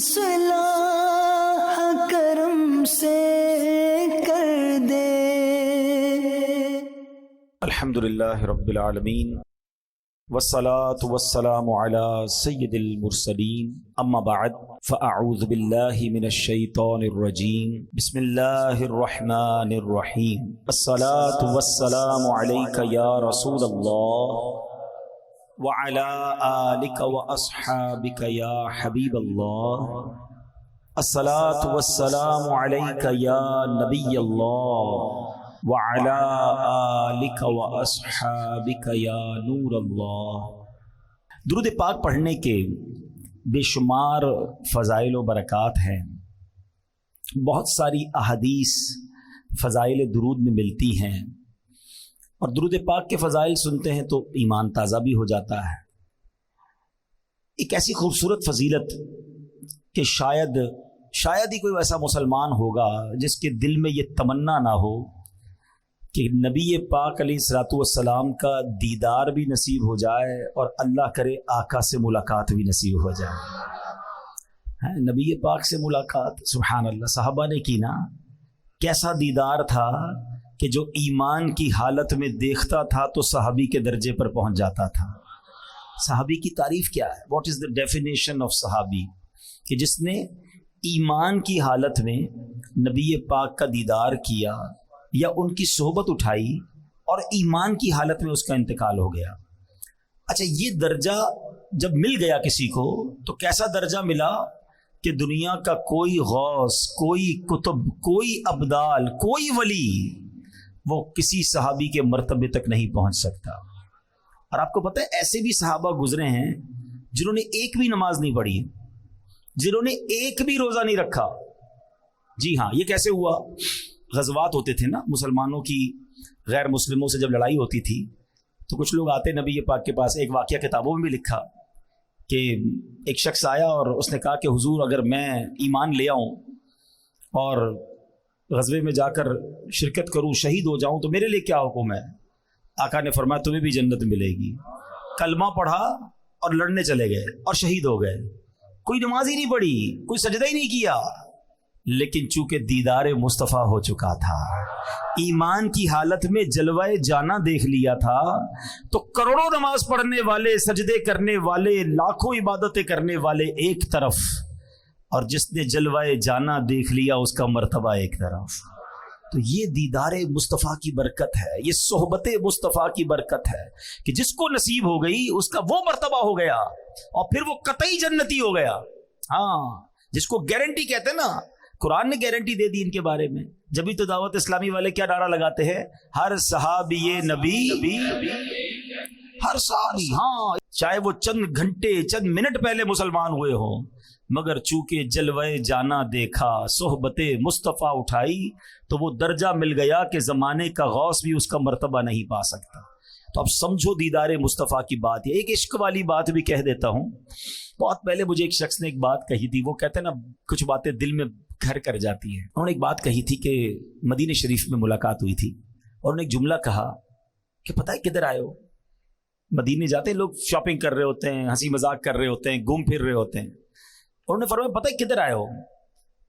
اصلاح کرم سے کر دے۔ الحمدللہ رب العالمین والصلاة والسلام على سید المرسلین، اما بعد فاعوذ باللہ من الشیطان الرجیم، بسم اللہ الرحمن الرحیم۔ الصلاة والسلام علیک یا رسول اللہ وعلى آلک واصحابک یا حبیب اللہ۔ الصلاة والسلام علیک یا نبی اللہ وعلى آلک واصحابک یا نور اللہ۔ درود پاک پڑھنے کے بے شمار فضائل و برکات ہیں۔ بہت ساری احادیث فضائل درود میں ملتی ہیں، اور درود پاک کے فضائل سنتے ہیں تو ایمان تازہ بھی ہو جاتا ہے۔ ایک ایسی خوبصورت فضیلت کہ شاید ہی کوئی ایسا مسلمان ہوگا جس کے دل میں یہ تمنا نہ ہو کہ نبی پاک علیہ الصلوۃ والسلام کا دیدار بھی نصیب ہو جائے، اور اللہ کرے آقا سے ملاقات بھی نصیب ہو جائے۔ نبی پاک سے ملاقات، سبحان اللہ، صحابہ نے کی نا، کیسا دیدار تھا کہ جو ایمان کی حالت میں دیکھتا تھا تو صحابی کے درجے پر پہنچ جاتا تھا۔ صحابی کی تعریف کیا ہے؟ What is the definition of صحابی؟ کہ جس نے ایمان کی حالت میں نبی پاک کا دیدار کیا یا ان کی صحبت اٹھائی اور ایمان کی حالت میں اس کا انتقال ہو گیا۔ اچھا، یہ درجہ جب مل گیا کسی کو تو کیسا درجہ ملا کہ دنیا کا کوئی غوث، کوئی کتب، کوئی ابدال، کوئی ولی وہ کسی صحابی کے مرتبے تک نہیں پہنچ سکتا۔ اور آپ کو پتہ ہے ایسے بھی صحابہ گزرے ہیں جنہوں نے ایک بھی نماز نہیں پڑھی، جنہوں نے ایک بھی روزہ نہیں رکھا۔ جی ہاں، یہ کیسے ہوا؟ غزوات ہوتے تھے نا مسلمانوں کی، غیر مسلموں سے جب لڑائی ہوتی تھی تو کچھ لوگ آتے نبی پاک کے پاس۔ ایک واقعہ کتابوں میں بھی لکھا کہ ایک شخص آیا اور اس نے کہا کہ حضور اگر میں ایمان لے آؤں اور غزوے میں جا کر شرکت کروں، شہید ہو جاؤں تو میرے لیے کیا حکم ہے؟ آقا نے فرمایا تمہیں بھی جنت ملے گی۔ کلمہ پڑھا اور لڑنے چلے گئے اور شہید ہو گئے۔ کوئی نماز ہی نہیں پڑھی، کوئی سجدہ ہی نہیں کیا، لیکن چونکہ دیدار مصطفیٰ ہو چکا تھا، ایمان کی حالت میں جلوہ جانا دیکھ لیا تھا، تو کروڑوں نماز پڑھنے والے، سجدے کرنے والے، لاکھوں عبادتیں کرنے والے ایک طرف، اور جس نے جلوہ جانا دیکھ لیا اس کا مرتبہ ایک طرف۔ تو یہ دیدار مصطفیٰ کی برکت ہے، یہ صحبت مصطفیٰ کی برکت ہے کہ جس کو نصیب ہو گئی اس کا وہ مرتبہ ہو گیا، اور پھر وہ قطعی جنتی ہو گیا۔ ہاں، جس کو گارنٹی کہتے ہیں نا، قرآن نے گارنٹی دے دی ان کے بارے میں۔ جبھی تو دعوت اسلامی والے کیا نعرہ لگاتے ہیں؟ ہر صحابی نبی، ہر صحابی، ہاں، چاہے وہ چند گھنٹے، چند منٹ پہلے مسلمان ہوئے ہوں، مگر چونکہ جلوہ جانا دیکھا، صحبت مصطفیٰ اٹھائی، تو وہ درجہ مل گیا کہ زمانے کا غوث بھی اس کا مرتبہ نہیں پا سکتا۔ تو اب سمجھو دیدار مصطفیٰ کی بات ہے۔ ایک عشق والی بات بھی کہہ دیتا ہوں۔ بہت پہلے مجھے ایک شخص نے ایک بات کہی تھی، وہ کہتے ہیں نا کچھ باتیں دل میں گھر کر جاتی ہیں۔ انہوں نے ایک بات کہی تھی کہ مدینہ شریف میں ملاقات ہوئی تھی، اور انہوں نے ایک جملہ کہا کہ پتہ ہے کدھر آئے ہو؟ مدینے جاتے ہیں لوگ، شاپنگ کر رہے ہوتے ہیں، ہنسی مذاق کر رہے ہوتے ہیں، گھوم پھر رہے ہوتے ہیں، اور انہوں نے فرمایا پتہ ہے کدھر آئے ہو؟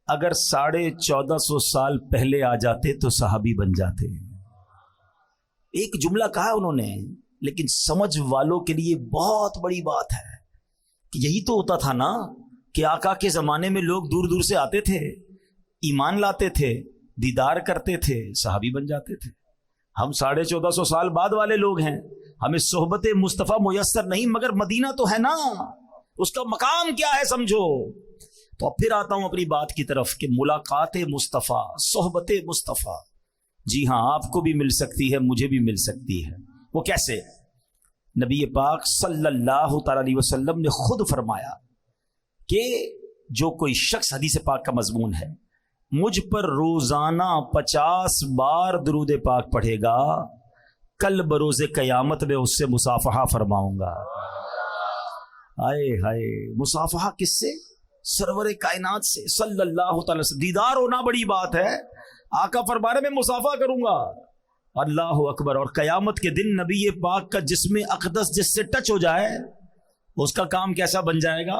اگر 1450 سال پہلے آ جاتے تو صحابی بن جاتے۔ ایک جملہ کہا انہوں نے، لیکن سمجھ والوں کے لیے بہت بڑی بات ہے کہ یہی تو ہوتا تھا نا کہ آقا کے زمانے میں لوگ دور دور سے آتے تھے، ایمان لاتے تھے، دیدار کرتے تھے، صحابی بن جاتے تھے۔ ہم 1450 سال بعد والے لوگ ہیں، ہمیں صحبت مصطفیٰ میسر نہیں، مگر مدینہ تو ہے نا، اس کا مقام کیا ہے سمجھو۔ تو اب پھر آتا ہوں اپنی بات کی طرف کہ ملاقات مصطفیٰ، صحبت مصطفیٰ، جی ہاں، آپ کو بھی مل سکتی ہے، مجھے بھی مل سکتی ہے۔ وہ کیسے؟ نبی پاک صلی اللہ تعالی علیہ وسلم نے خود فرمایا کہ جو کوئی شخص، حدیث پاک کا مضمون ہے، مجھ پر روزانہ 50 بار درود پاک پڑھے گا، کل بروز قیامت میں اس سے مصافحہ فرماؤں گا۔ ہائے ہائے، مصافحہ کس سے؟ سرور کائنات سے صلی اللہ تعالی وسلم۔ دیدار ہونا بڑی بات ہے، آقا فرما رہے میں مصافحہ کروں گا، اللہ اکبر۔ اور قیامت کے دن نبی پاک کا جسم اقدس جس سے ٹچ ہو جائے اس کا کام کیسا بن جائے گا؟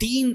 3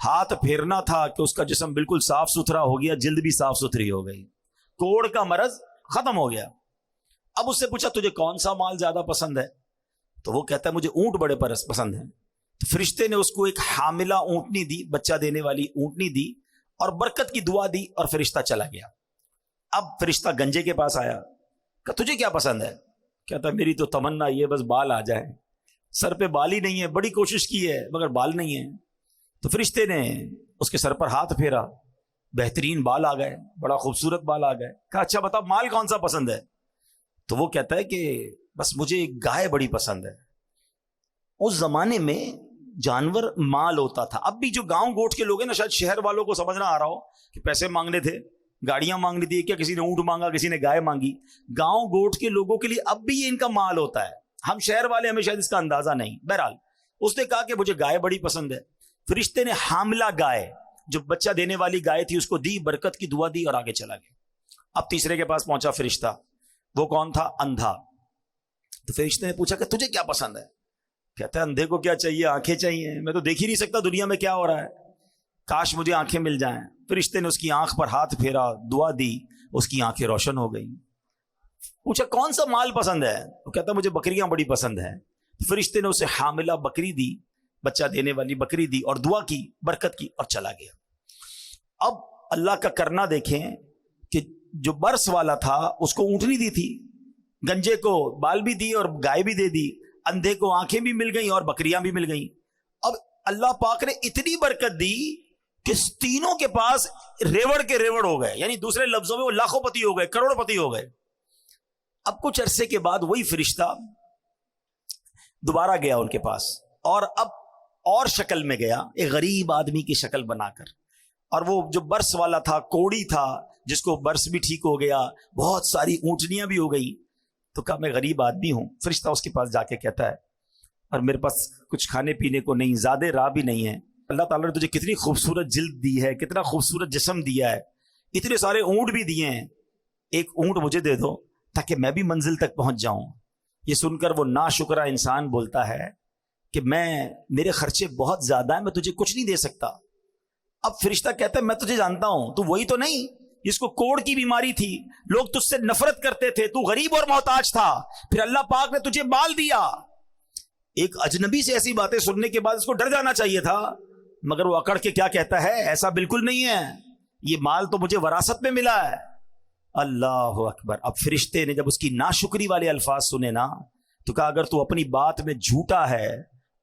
ہاتھ پھیرنا تھا کہ اس کا جسم بالکل صاف ستھرا ہو گیا, جلد بھی صاف ستھری ہو گئی, کوڑ کا مرض ختم ہو گیا. اب اس سے پوچھا تجھے کون سا مال زیادہ پسند ہے؟ تو وہ کہتا ہے مجھے اونٹ بڑے پسند ہیں. تو فرشتے نے اس کو ایک حاملہ اونٹنی دی, بچہ دینے والی اونٹنی دی اور برکت کی دعا دی اور فرشتہ چلا گیا. اب فرشتہ گنجے کے پاس آیا کہ تجھے کیا پسند ہے؟ کہتا میری تو تمنا یہ بس بال آ جائے, سر پہ بال ہی نہیں ہے, بڑی کوشش کی ہے مگر بال نہیں ہے. تو فرشتے نے اس کے سر پر ہاتھ پھیرا, بہترین بال آ گئے, بڑا خوبصورت بال آ گئے. کہا اچھا بتا مال کون سا پسند ہے؟ تو وہ کہتا ہے کہ بس مجھے گائے بڑی پسند ہے. اس زمانے میں جانور مال ہوتا تھا. اب بھی جو گاؤں گوٹ کے لوگ ہیں نا, شاید شہر والوں کو سمجھنا آ رہا ہو کہ پیسے مانگنے تھے, گاڑیاں مانگنی تھی, کیا کسی نے اونٹ مانگا, کسی نے گائے مانگی. گاؤں گوٹ کے لوگوں کے لیے اب بھی یہ ان کا مال ہوتا ہے. ہم شہر والے ہمیں شاید اس کا اندازہ نہیں. بہرحال اس نے کہا کہ مجھے گائے بڑی پسند ہے. فرشتے نے حاملہ گائے, جو بچہ دینے والی گائے تھی, اس کو دی, برکت کی دعا دی اور آگے چلا گیا. اب تیسرے کے پاس پہنچا فرشتہ. وہ کون تھا؟ اندھا. تو فرشتے نے پوچھا کہ تجھے کیا پسند ہے؟ کہتا ہے اندھے کو کیا چاہیے, آنکھیں چاہیے, میں تو دیکھ ہی نہیں سکتا دنیا میں کیا ہو رہا ہے, کاش مجھے آنکھیں مل جائیں. فرشتے نے اس کی آنکھ پر ہاتھ پھیرا, دعا دی, اس کی آنکھیں روشن ہو گئی. پوچھا کون سا مال پسند ہے؟ وہ کہتا مجھے بکریاں بڑی پسند ہیں. فرشتے نے اسے حاملہ بکری دی, بچہ دینے والی بکری دی اور دعا کی, برکت کی اور چلا گیا. اب اللہ کا کرنا دیکھیں کہ جو برس والا تھا اس کو اونٹنی دی تھی, گنجے کو بال بھی دی اور گائے بھی دے دی, اندھے کو آنکھیں بھی مل گئیں اور بکریاں بھی مل گئیں. اب اللہ پاک نے اتنی برکت دی کہ تینوں کے پاس ریوڑ کے ریوڑ ہو گئے, یعنی دوسرے لفظوں میں وہ لاکھوں پتی ہو گئے, کروڑ پتی ہو گئے. اب کچھ عرصے کے بعد وہی فرشتہ دوبارہ گیا ان کے پاس, اور اب اور شکل میں گیا, ایک غریب آدمی کی شکل بنا کر. اور وہ جو برس والا تھا, کوڑی تھا, جس کو برس بھی ٹھیک ہو گیا, بہت ساری اونٹنیاں بھی ہو گئی. تو کہا میں غریب آدمی ہوں. فرشتہ اس کے پاس جا کے کہتا ہے اور میرے پاس کچھ کھانے پینے کو نہیں, زیادہ راہ بھی نہیں ہے. اللہ تعالیٰ نے تجھے کتنی خوبصورت جلد دی ہے, کتنا خوبصورت جسم دیا ہے, اتنے سارے اونٹ بھی دیے ہیں, ایک اونٹ مجھے دے دو تاکہ میں بھی منزل تک پہنچ جاؤں. یہ سن کر وہ ناشکرا انسان بولتا ہے کہ میرے خرچے بہت زیادہ ہیں, میں تجھے کچھ نہیں دے سکتا. اب فرشتہ کہتا ہے میں تجھے جانتا ہوں, تو وہی تو نہیں جس کو کوڑ کی بیماری تھی, لوگ تجھ سے نفرت کرتے تھے, تو غریب اور محتاج تھا, پھر اللہ پاک نے تجھے بال دیا. ایک اجنبی سے ایسی باتیں سننے کے بعد اس کو ڈر جانا چاہیے تھا, مگر وہ اکڑ کے کیا کہتا ہے, ایسا بالکل نہیں ہے, یہ مال تو مجھے وراثت میں ملا ہے. اللہ اکبر. اب فرشتے نے جب اس کی ناشکری والے الفاظ سنے نا, تو کہا اگر تو اپنی بات میں جھوٹا ہے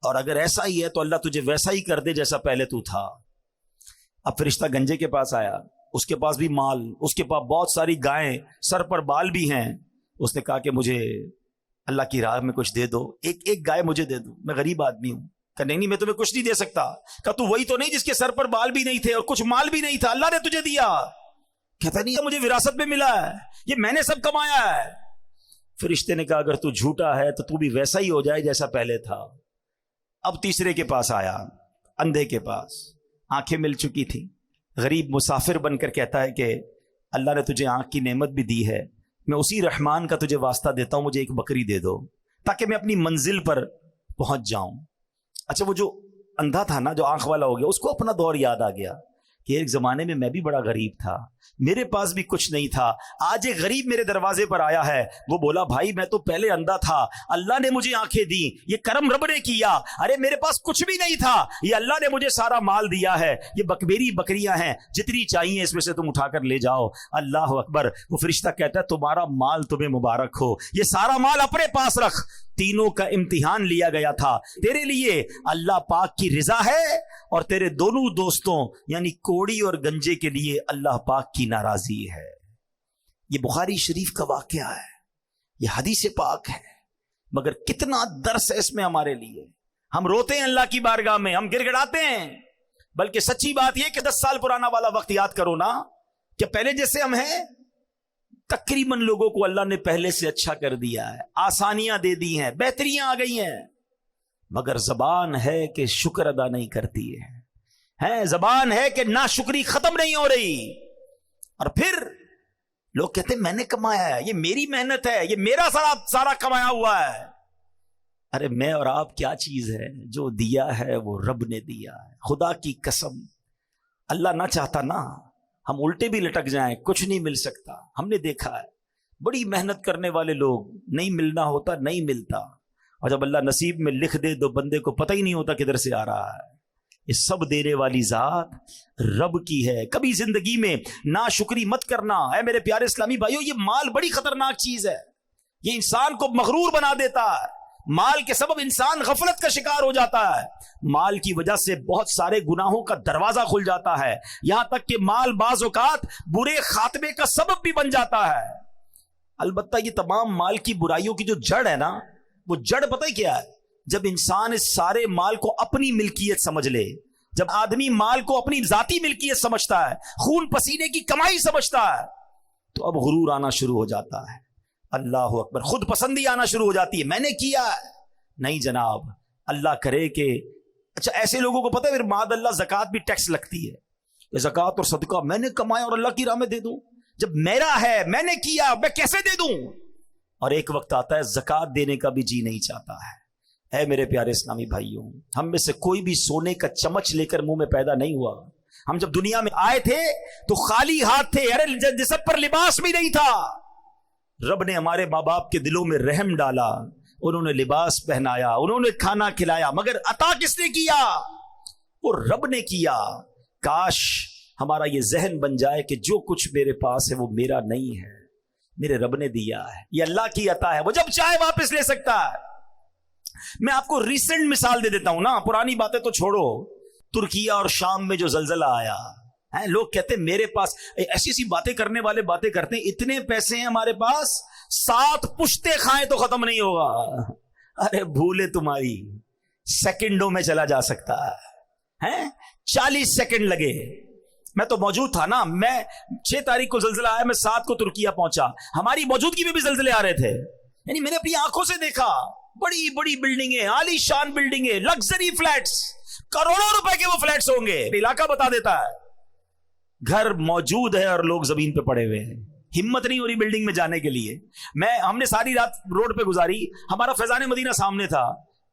اور اگر ایسا ہی ہے تو اللہ تجھے ویسا ہی کر دے جیسا پہلے تو تھا. اب فرشتہ گنجے کے پاس آیا, اس کے پاس بھی مال, اس کے پاس بہت ساری گائیں, سر پر بال بھی ہیں. اس نے کہا کہ مجھے اللہ کی راہ میں کچھ دے دو, ایک گائے مجھے دے دو, میں غریب آدمی ہوں. کہ نہیں میں تمہیں کچھ نہیں دے سکتا. کہ تو وہی تو نہیں جس کے سر پر بال بھی نہیں تھے اور کچھ مال بھی نہیں تھا, اللہ نے تجھے دیا. کہتا نہیں مجھے وراثت میں ملا ہے, یہ میں نے سب کمایا ہے. فرشتے نے کہا اگر تو جھوٹا ہے تو تو بھی ویسا ہی ہو جائے جیسا پہلے تھا. اب تیسرے کے پاس آیا, اندھے کے پاس, آنکھیں مل چکی تھی, غریب مسافر بن کر کہتا ہے کہ اللہ نے تجھے آنکھ کی نعمت بھی دی ہے, میں اسی رحمان کا تجھے واسطہ دیتا ہوں, مجھے ایک بکری دے دو تاکہ میں اپنی منزل پر پہنچ جاؤں. اچھا وہ جو اندھا تھا نا, جو آنکھ والا ہو گیا, اس کو اپنا دور یاد آ گیا کہ ایک زمانے میں میں بھی بڑا غریب تھا, میرے پاس بھی کچھ نہیں تھا, آج ایک غریب میرے دروازے پر آیا ہے. وہ بولا بھائی میں تو پہلے اندھا تھا, اللہ نے مجھے آنکھیں دی, یہ کرم رب نے کیا. ارے میرے پاس کچھ بھی نہیں تھا, یہ اللہ نے مجھے سارا مال دیا ہے, یہ میری بکریاں ہیں, جتنی چاہیے اس میں سے تم اٹھا کر لے جاؤ. اللہ اکبر. وہ فرشتہ کہتا ہے تمہارا مال تمہیں مبارک ہو, یہ سارا مال اپنے پاس رکھ, تینوں کا امتحان لیا گیا تھا, تیرے لیے اللہ پاک کی رضا ہے اور تیرے دونوں دوستوں یعنی کوڑی اور گنجے کے لیے اللہ پاک کی ناراضی ہے. یہ بخاری شریف کا واقعہ ہے, یہ حدیث پاک ہے, مگر کتنا درس ہے اس میں ہمارے لیے. ہم روتے ہیں اللہ کی بارگاہ میں, ہم گر گڑاتے ہیں, بلکہ سچی بات یہ کہ 10 سال پرانا والا وقت یاد کرو نا, کہ پہلے جیسے ہم ہیں تقریباً لوگوں کو اللہ نے پہلے سے اچھا کر دیا ہے, آسانیاں دے دی ہیں, بہتریاں آ گئی ہیں, مگر زبان ہے کہ شکر ادا نہیں کرتی ہے, زبان ہے کہ ناشکری ختم نہیں ہو رہی. اور پھر لوگ کہتے ہیں میں نے کمایا ہے, یہ میری محنت ہے, یہ میرا سارا کمایا ہوا ہے. ارے میں اور آپ کیا چیز ہے؟ جو دیا ہے وہ رب نے دیا ہے. خدا کی قسم اللہ نہ چاہتا نا ہم الٹے بھی لٹک جائیں، کچھ نہیں مل سکتا. ہم نے دیکھا ہے بڑی محنت کرنے والے لوگ، نہیں ملنا ہوتا نہیں ملتا، اور جب اللہ نصیب میں لکھ دے تو بندے کو پتہ ہی نہیں ہوتا کدھر سے آ رہا ہے. یہ سب دینے والی ذات رب کی ہے. کبھی زندگی میں ناشکری مت کرنا. اے میرے پیارے اسلامی بھائیو، یہ مال بڑی خطرناک چیز ہے. یہ انسان کو مغرور بنا دیتا ہے. مال کے سبب انسان غفلت کا شکار ہو جاتا ہے. مال کی وجہ سے بہت سارے گناہوں کا دروازہ کھل جاتا ہے، یہاں تک کہ مال بعض اوقات برے خاتمے کا سبب بھی بن جاتا ہے. البتہ یہ تمام مال کی برائیوں کی جو جڑ ہے نا، وہ جڑ پتہ ہی کیا ہے؟ جب انسان اس سارے مال کو اپنی ملکیت سمجھ لے، جب آدمی مال کو اپنی ذاتی ملکیت سمجھتا ہے، خون پسینے کی کمائی سمجھتا ہے، تو اب غرور آنا شروع ہو جاتا ہے. اللہ اکبر. خود پسندی آنا شروع ہو جاتی ہے. میں نے کیا ہے. نہیں جناب، اللہ کرے کہ اچھا ایسے لوگوں کو پتہ ہے پھر معاذ اللہ زکوٰۃ بھی ٹیکس لگتی ہے. یہ زکوٰۃ اور صدقہ میں نے کمایا اور اللہ کی راہ میں دے دوں؟ جب میرا ہے، میں نے کیا، میں کیسے دے دوں؟ اور ایک وقت آتا ہے زکوٰۃ دینے کا بھی جی نہیں چاہتا ہے. اے میرے پیارے اسلامی بھائیوں، ہم میں سے کوئی بھی سونے کا چمچ لے کر منہ میں پیدا نہیں ہوا. ہم جب دنیا میں آئے تھے تو خالی ہاتھ تھے. ارے جسم پر لباس بھی نہیں تھا. رب نے ہمارے ماں باپ کے دلوں میں رحم ڈالا، انہوں نے لباس پہنایا، انہوں نے کھانا کھلایا، مگر عطا کس نے کیا؟ وہ رب نے کیا. کاش ہمارا یہ ذہن بن جائے کہ جو کچھ میرے پاس ہے وہ میرا نہیں ہے، میرے رب نے دیا ہے. یہ اللہ کی عطا ہے، وہ جب چاہے واپس لے سکتا ہے. میں آپ کو ریسنٹ مثال دے دیتا ہوں نا، پرانی باتیں تو چھوڑو. ترکیہ اور شام میں جو زلزلہ آیا، لوگ کہتے ہیں میرے پاس ایسی ایسی باتیں کرنے والے باتیں کرتے ہیں، اتنے پیسے ہیں ہمارے پاس 7 پشتے کھائیں تو ختم نہیں ہوگا. ارے بھولے تمہاری، سیکنڈوں میں چلا جا سکتا ہے. 40 سیکنڈ لگے. میں تو موجود تھا نا. میں 6 تاریخ کو زلزلہ آیا، میں 7 کو ترکیہ پہنچا. ہماری موجودگی میں بھی زلزلے آ رہے تھے. یعنی میں نے اپنی آنکھوں سے دیکھا. بڑی بڑی بلڈنگیں، عالی شان بلڈنگیں، لگژری فلیٹس، کروڑوں روپے کے وہ فلیٹس ہوں گے. علاقہ بتا دیتا ہے. گھر موجود ہے اور لوگ زمین پہ پڑے ہوئے ہیں. ہمت نہیں ہو رہی بلڈنگ میں جانے کے لیے. ہم نے ساری رات روڈ پہ گزاری. ہمارا فیضان مدینہ سامنے تھا.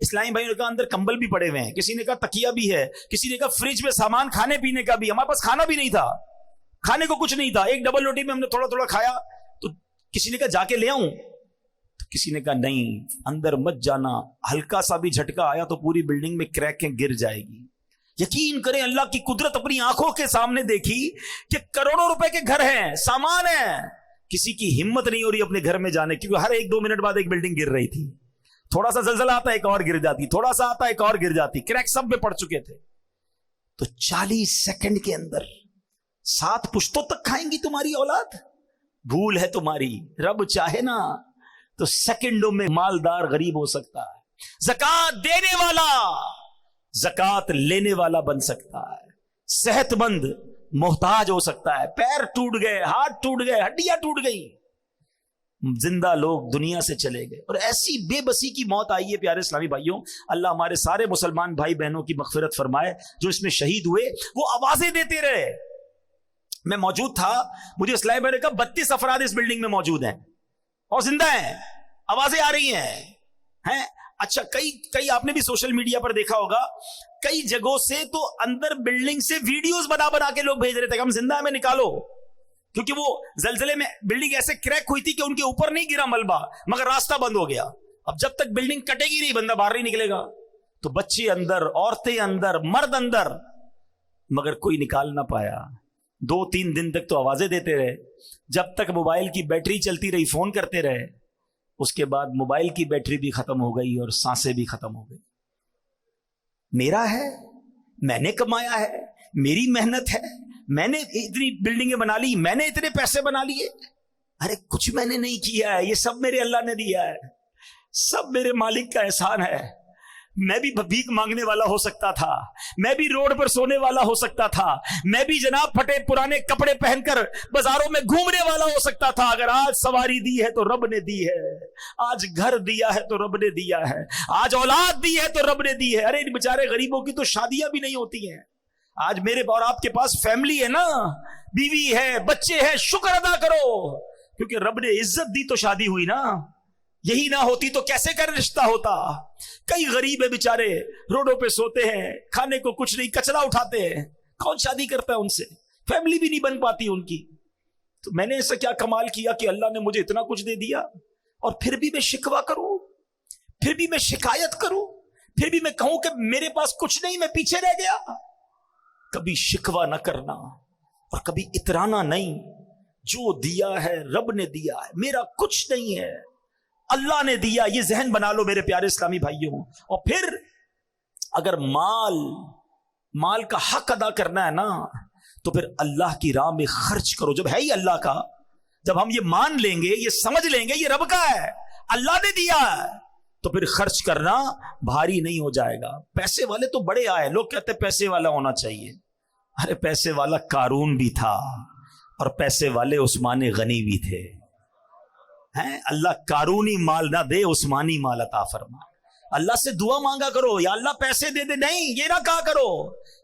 اسلامی بھائی نے کہا اندر کمبل بھی پڑے ہوئے ہیں، کسی نے کہا تکیہ بھی ہے، کسی نے کہا فریج میں سامان کھانے پینے کا بھی. ہمارے پاس کھانا بھی نہیں تھا، کھانے کو کچھ نہیں تھا. ایک ڈبل روٹی میں ہم نے تھوڑا تھوڑا کھایا. تو کسی نے کہا جا کے لے آؤں، کسی نے کہا نہیں اندر مت جانا، ہلکا سا بھی جھٹکا آیا تو پوری بلڈنگ میں کریکیں گر جائے گی. یقین کریں اللہ کی قدرت اپنی آنکھوں کے سامنے دیکھی کہ کروڑوں روپے کے گھر ہیں، سامان ہے. کسی کی ہمت نہیں ہو رہی اپنے گھر میں جانے، کیونکہ ہر 1-2 منٹ بعد ایک بلڈنگ گر رہی تھی. تھوڑا سا زلزلہ آتا ایک اور گر جاتی، تھوڑا سا آتا ایک اور گر جاتی. کریک سب میں پڑ چکے تھے. تو 40 سیکنڈ کے اندر 7 پشتوں تک کھائیں گی تمہاری اولاد. بھول ہے تمہاری. رب چاہے نا تو سیکنڈوں میں مالدار غریب ہو سکتا ہے. زکات دینے والا زکات لینے والا بن سکتا ہے. صحت مند محتاج ہو سکتا ہے. پیر ٹوٹ گئے، ہاتھ ٹوٹ گئے، ہڈیاں ٹوٹ گئی، زندہ لوگ دنیا سے چلے گئے، اور ایسی بے بسی کی موت آئی ہے. پیارے اسلامی بھائیوں، اللہ ہمارے سارے مسلمان بھائی بہنوں کی مغفرت فرمائے جو اس میں شہید ہوئے. وہ آوازیں دیتے رہے. میں موجود تھا. مجھے اسلامی بھائی نے کہا 32 افراد اس بلڈنگ میں موجود ہیں اور زندہ ہیں، آوازیں آ رہی ہیں. اچھا کئی آپ نے بھی سوشل میڈیا پر دیکھا ہوگا، کئی جگہوں سے تو اندر بلڈنگ سے ویڈیوز بنا کے لوگ بھیج رہے تھے کہ ہم زندہ ہیں، ہمیں نکالو. کیونکہ وہ زلزلے میں بلڈنگ ایسے کریک ہوئی تھی کہ ان کے اوپر نہیں گرا ملبہ، مگر راستہ بند ہو گیا. اب جب تک بلڈنگ کٹے گی نہیں بندہ باہر نہیں نکلے گا. تو بچے اندر، عورتیں اندر، مرد اندر، مگر کوئی نکال نہ پایا. 2-3 دن تک تو آوازیں دیتے رہے. جب تک موبائل کی بیٹری چلتی رہی فون کرتے رہے. اس کے بعد موبائل کی بیٹری بھی ختم ہو گئی اور سانسیں بھی ختم ہو گئی. میرا ہے، میں نے کمایا ہے، میری محنت ہے، میں نے اتنی بلڈنگیں بنا لی، میں نے اتنے پیسے بنا لیے. ارے کچھ میں نے نہیں کیا ہے، یہ سب میرے اللہ نے دیا ہے، سب میرے مالک کا احسان ہے. میں بھی بھیک مانگنے والا ہو سکتا تھا، میں بھی روڈ پر سونے والا ہو سکتا تھا، میں بھی جناب پھٹے پرانے کپڑے پہن کر بازاروں میں گھومنے والا ہو سکتا تھا. اگر آج سواری دی ہے تو رب نے دی ہے، آج گھر دیا ہے تو رب نے دیا ہے، آج اولاد دی ہے تو رب نے دی ہے. ارے ان بیچارے غریبوں کی تو شادیاں بھی نہیں ہوتی ہیں. آج میرے اور آپ کے پاس فیملی ہے نا، بیوی ہے، بچے ہیں، شکر ادا کرو، کیونکہ رب نے عزت دی تو شادی ہوئی نا. یہی نہ ہوتی تو کیسے کر رشتہ ہوتا. کئی غریب ہے بیچارے, روڈوں پہ سوتے ہیں, کھانے کو کچھ نہیں, کچرا اٹھاتے ہیں, کون شادی کرتا ہے ان سے, فیملی بھی نہیں بن پاتی ان کی. تو میں نے ایسا کیا کمال کیا کہ اللہ نے مجھے اتنا کچھ دے دیا, اور پھر بھی میں شکوہ کروں, پھر بھی میں شکایت کروں, پھر بھی میں کہوں کہ میرے پاس کچھ نہیں, میں پیچھے رہ گیا. کبھی شکوہ نہ کرنا اور کبھی اترانا نہیں. جو دیا ہے رب نے دیا ہے, میرا کچھ نہیں ہے, اللہ نے دیا. یہ ذہن بنا لو میرے پیارے اسلامی بھائیوں. اور پھر اگر مال کا حق ادا کرنا ہے نا, تو پھر اللہ کی راہ میں خرچ کرو. جب ہے ہی اللہ کا, جب ہم یہ مان لیں گے, یہ سمجھ لیں گے یہ رب کا ہے, اللہ نے دیا ہے, تو پھر خرچ کرنا بھاری نہیں ہو جائے گا. پیسے والے تو بڑے آئے, لوگ کہتے ہیں پیسے والا ہونا چاہیے. ارے پیسے والا قارون بھی تھا, اور پیسے والے عثمان غنی بھی تھے. اللہ قارونی مال نہ دے, عثمانی مال عطا فرما. اللہ سے دعا مانگا کرو, یا اللہ پیسے دے دے, نہیں یہ نہ کہا کرو,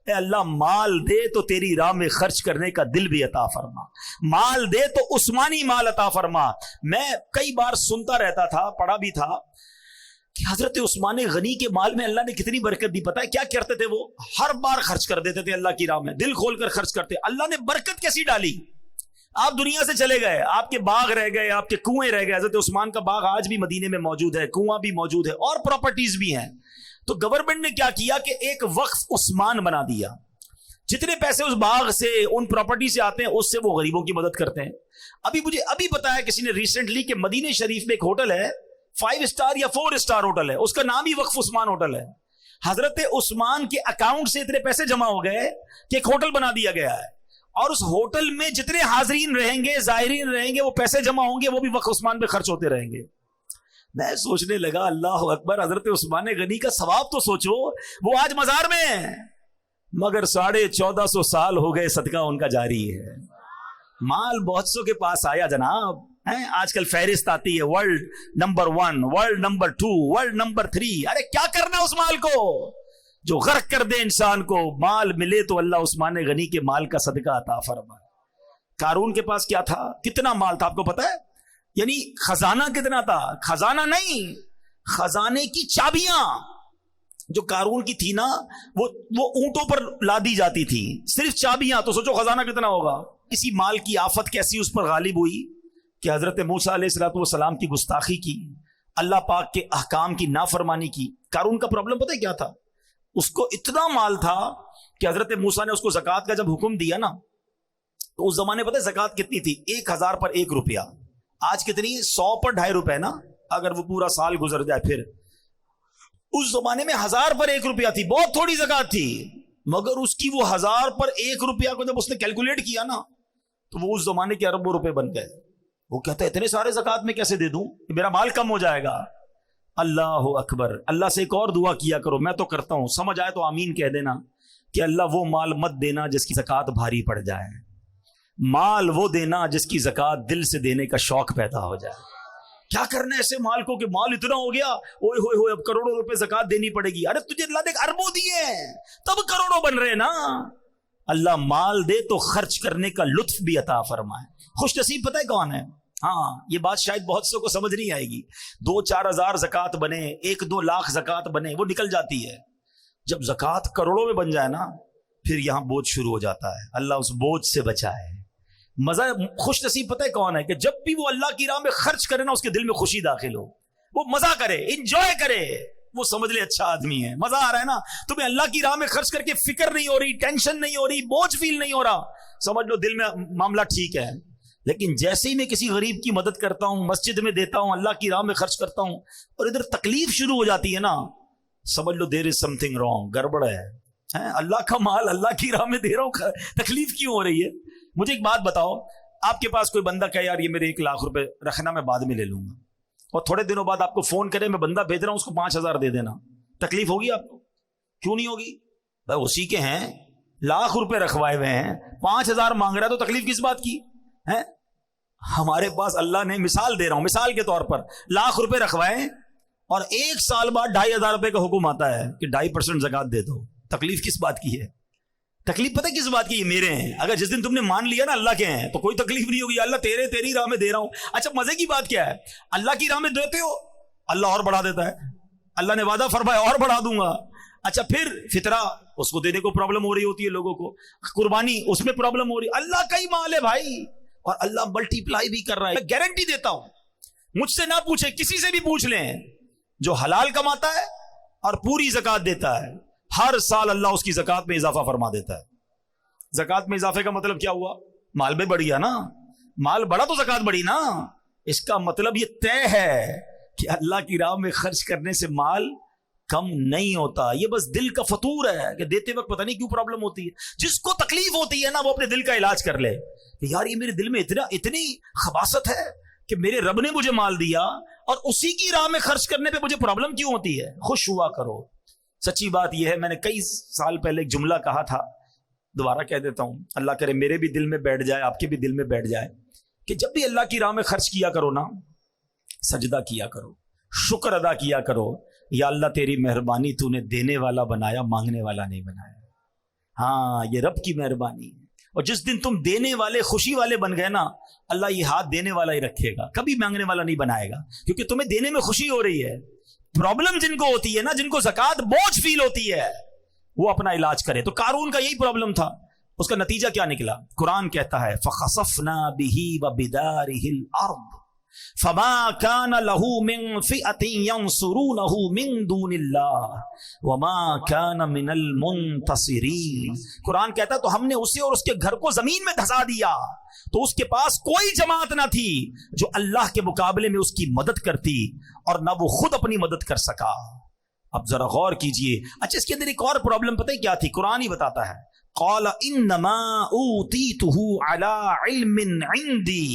اے اللہ مال دے تو تیری راہ میں خرچ کرنے کا دل بھی عطا فرما, مال دے تو عثمانی مال عطا فرما. میں کئی بار سنتا رہتا تھا, پڑھا بھی تھا کہ حضرت عثمان غنی کے مال میں اللہ نے کتنی برکت دی. پتہ ہے کیا کرتے تھے وہ؟ ہر بار خرچ کر دیتے تھے اللہ کی راہ میں, دل کھول کر خرچ کرتے. اللہ نے برکت کیسی ڈالی. آپ دنیا سے چلے گئے, آپ کے باغ رہ گئے, آپ کے کنویں رہ گئے. حضرت عثمان کا باغ آج بھی مدینے میں موجود ہے, کنواں بھی موجود ہے, اور پراپرٹیز بھی ہیں. تو گورنمنٹ نے کیا کیا کہ ایک وقف عثمان بنا دیا. جتنے پیسے اس باغ سے, ان پراپرٹی سے آتے ہیں, اس سے وہ غریبوں کی مدد کرتے ہیں. ابھی بتایا کسی نے ریسنٹلی کہ مدینے شریف میں ایک ہوٹل ہے, 5 اسٹار یا 4 اسٹار ہوٹل ہے, اس کا نام ہی وقف عثمان ہوٹل ہے. حضرت عثمان کے اکاؤنٹ سے اتنے پیسے جمع ہو گئے کہ ایک ہوٹل بنا دیا گیا ہے, اور اس ہوٹل میں جتنے حاضرین رہیں گے, زائرین رہیں گے, وہ پیسے جمع ہوں گے, وہ بھی وقف عثمان پہ خرچ ہوتے رہیں گے. میں سوچنے لگا اللہ اکبر, حضرت عثمان غنی کا ثواب تو سوچو, وہ آج مزار میں ہیں, مگر 1450 سال ہو گئے صدقہ ان کا جاری ہے. مال بہت سو کے پاس آیا جناب. آج کل فہرست آتی ہے, world number 1, world number 2, world number 3. ارے کیا کرنا اس مال کو جو غرق کر دے انسان کو. مال ملے تو اللہ عثمان غنی کے مال کا صدقہ عطا فرمائے. قارون کے پاس کیا تھا, کتنا مال تھا آپ کو پتا ہے؟ یعنی خزانہ کتنا تھا؟ خزانہ نہیں, خزانے کی چابیاں جو قارون کی تھی نا, وہ اونٹوں پر لادی جاتی تھی, صرف چابیاں. تو سوچو خزانہ کتنا ہوگا. اسی مال کی آفت کیسی اس پر غالب ہوئی کہ حضرت موسیٰ علیہ السلام کی گستاخی کی, اللہ پاک کے احکام کی نافرمانی کی. قارون کا پرابلم پتہ ہے کیا تھا؟ اس کو اتنا مال تھا کہ حضرت موسیٰ نے اس کو زکوٰۃ کا جب حکم دیا نا, تو اس زمانے پتہ ہے زکوٰۃ کتنی تھی؟ 1000 پر 1 روپیہ. آج کتنی؟ 100 پر 2.5 روپے نا, اگر وہ پورا سال گزر جائے. پھر اس زمانے میں 1000 پر 1 روپیہ تھی, بہت تھوڑی زکوٰۃ تھی. مگر اس کی وہ 1000 پر 1 روپیہ کو جب اس نے کیلکولیٹ کیا نا, تو وہ اس زمانے کے اربوں روپے بن گئے. وہ کہتا ہے اتنے سارے زکوٰۃ میں کیسے دے دوں, میرا مال کم ہو جائے گا. اللہ اکبر. اللہ سے ایک اور دعا کیا کرو, میں تو کرتا ہوں, سمجھ آئے تو آمین کہہ دینا, کہ اللہ وہ مال مت دینا جس کی زکوٰۃ بھاری پڑ جائے, مال وہ دینا جس کی زکوٰۃ دل سے دینے کا شوق پیدا ہو جائے. کیا کرنا ہے ایسے مال کو کہ مال اتنا ہو گیا, اوئے ہوئے ہوئے اب کروڑوں روپے زکوٰۃ دینی پڑے گی. ارے تجھے اللہ نے اربوں دیے ہیں, تب کروڑوں بن رہے نا. اللہ مال دے تو خرچ کرنے کا لطف بھی عطا فرمائے. خوش نصیب پتہ ہے کون ہے؟ ہاں, یہ بات شاید بہت سو کو سمجھ نہیں آئے گی. 2-4 ہزار زکوٰۃ بنے, 1-2 لاکھ زکوٰۃ بنے, وہ نکل جاتی ہے. جب زکوٰۃ کروڑوں میں بن جائے نا, پھر یہاں بوجھ شروع ہو جاتا ہے. اللہ اس بوجھ سے بچائے. مزہ خوش نصیب پتہ ہے کون ہے؟ کہ جب بھی وہ اللہ کی راہ میں خرچ کرے نا, اس کے دل میں خوشی داخل ہو, وہ مزہ کرے, انجوائے کرے, وہ سمجھ لے اچھا آدمی ہے, مزہ آ رہا ہے نا. تمہیں اللہ کی راہ میں خرچ کر کے فکر نہیں ہو رہی, ٹینشن نہیں ہو رہی, بوجھ فیل نہیں ہو رہا, سمجھ لو دل میں معاملہ ٹھیک ہے. لیکن جیسے ہی میں کسی غریب کی مدد کرتا ہوں, مسجد میں دیتا ہوں, اللہ کی راہ میں خرچ کرتا ہوں, اور ادھر تکلیف شروع ہو جاتی ہے نا, سمجھ لو دیر از سم تھنگ رانگ, گڑبڑ ہے. اللہ کا مال اللہ کی راہ میں دے رہا ہوں, تکلیف کیوں ہو رہی ہے؟ مجھے ایک بات بتاؤ, آپ کے پاس کوئی بندہ کہے یار یہ میرے 1 لاکھ روپے رکھنا, میں بعد میں لے لوں گا, اور تھوڑے دنوں بعد آپ کو فون کرے میں بندہ بھیج رہا ہوں, اس کو 5000 دے دینا, تکلیف ہوگی آپ کو؟ کیوں نہیں ہوگی بھائی؟ اسی کے ہیں, لاکھ روپے رکھوائے ہوئے ہیں, 5000 مانگ رہا ہے, تو تکلیف کس بات کی ہے؟ ہمارے پاس اللہ نے, مثال دے رہا ہوں, مثال کے طور پر 1,00,000 روپے رکھوائے, اور 1 سال بعد 2,500 روپے کا حکم آتا ہے کہ 2.5% زکوٰۃ دے دو. تکلیف کس بات کی ہے؟ تکلیف پتہ کس بات کی؟ یہ میرے ہیں. اگر جس دن تم نے مان لیا نا اللہ کے ہیں, تو کوئی تکلیف نہیں ہوگی. اللہ تیری راہ میں دے رہا ہوں. اچھا مزے کی بات کیا ہے, اللہ کی راہ میں دیتے ہو, اللہ اور بڑھا دیتا ہے. اللہ نے وعدہ فرمایا اور بڑھا دوں گا. اچھا پھر فطرہ اس کو دینے کو پرابلم ہو رہی ہوتی ہے لوگوں کو, قربانی اس میں پرابلم ہو رہی ہے. اللہ کا ہی مال ہے بھائی, اور اللہ ملٹی پلائی بھی کر رہا ہے. میں گارنٹی دیتا ہوں, مجھ سے نہ پوچھے, کسی سے بھی پوچھ لیں, جو حلال کماتا ہے اور پوری زکات دیتا ہے, ہر سال اللہ اس کی زکات میں اضافہ فرما دیتا ہے. زکات میں اضافے کا مطلب کیا ہوا؟ مال میں بڑھ گیا نا, مال بڑا تو زکات بڑھی نا. اس کا مطلب یہ طے ہے کہ اللہ کی راہ میں خرچ کرنے سے مال کم نہیں ہوتا. یہ بس دل کا فطور ہے کہ دیتے وقت پتہ نہیں کیوں پرابلم ہوتی ہے. جس کو تکلیف ہوتی ہے نا وہ اپنے دل کا علاج کر لے کہ یار یہ میرے دل میں اتنی خباثت ہے کہ میرے رب نے مجھے مال دیا اور اسی کی راہ میں خرچ کرنے پہ مجھے پرابلم کیوں ہوتی ہے. خوش ہوا کرو. سچی بات یہ ہے, میں نے کئی سال پہلے ایک جملہ کہا تھا, دوبارہ کہہ دیتا ہوں, اللہ کرے میرے بھی دل میں بیٹھ جائے, آپ کے بھی دل میں بیٹھ جائے, کہ جب بھی اللہ کی راہ میں خرچ کیا کرو نا, سجدہ کیا کرو, شکر ادا کیا کرو, یا اللہ تیری مہربانی, تو نے دینے والا بنایا, مانگنے والا نہیں بنایا. ہاں یہ رب کی مہربانی ہے. اور جس دن تم دینے والے, خوشی والے بن گئے نا, اللہ یہ ہاتھ دینے والا ہی رکھے گا, کبھی مانگنے والا نہیں بنائے گا, کیونکہ تمہیں دینے میں خوشی ہو رہی ہے. پرابلم جن کو ہوتی ہے نا, جن کو زکات بوجھ فیل ہوتی ہے, وہ اپنا علاج کرے. تو قارون کا یہی پرابلم تھا. اس کا نتیجہ کیا نکلا؟ قرآن کہتا ہے فَخَسَفْنَا بِهِ وَبِدَارِهِ الْأَرْضِ فَمَا كَانَ لَهُ مِنْ فِئَةٍ يَنْصُرُونَهُ مِنْ دُونِ اللَّهِ وَمَا كَانَ مِنَ الْمُنْتَصِرِينَ. قرآن کہتا ہے تو ہم نے اسے اور اس کے گھر کو زمین میں دھسا دیا, تو اس کے پاس کوئی جماعت نہ تھی جو اللہ کے مقابلے میں اس کی مدد کرتی, اور نہ وہ خود اپنی مدد کر سکا. اب ذرا غور کیجئے. اچھا اس کے اندر ایک اور پرابلم پتہ ہے کیا تھی؟ قرآن ہی بتاتا ہے, قال انما اوتیتہ علی علم عندی.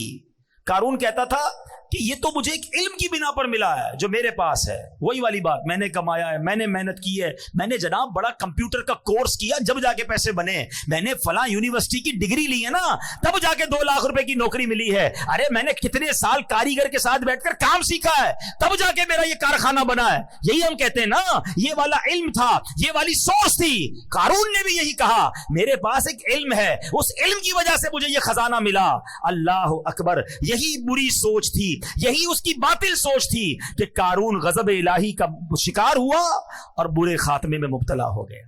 قارون کہتا تھا کہ یہ تو مجھے ایک علم کی بنا پر ملا ہے جو میرے پاس ہے. وہی والی بات, میں نے کمایا ہے, میں نے محنت کی ہے, میں نے جناب بڑا کمپیوٹر کا کورس کیا جب جا کے پیسے بنے, میں نے فلاں یونیورسٹی کی ڈگری لی ہے نا تب جا کے 2 لاکھ روپے کی نوکری ملی ہے. ارے میں نے کتنے سال کاریگر کے ساتھ بیٹھ کر کام سیکھا ہے تب جا کے میرا یہ کارخانہ بنا ہے. یہی ہم کہتے ہیں نا, یہ والا علم تھا, یہ والی سوچ تھی. قارون نے بھی یہی کہا, میرے پاس ایک علم ہے, اس علم کی وجہ سے مجھے یہ خزانہ ملا. اللہ اکبر. یہی بری سوچ تھی, یہی اس کی باطل سوچ تھی کہ قارون غضب الہی کا شکار ہوا اور برے خاتمے میں مبتلا ہو گیا.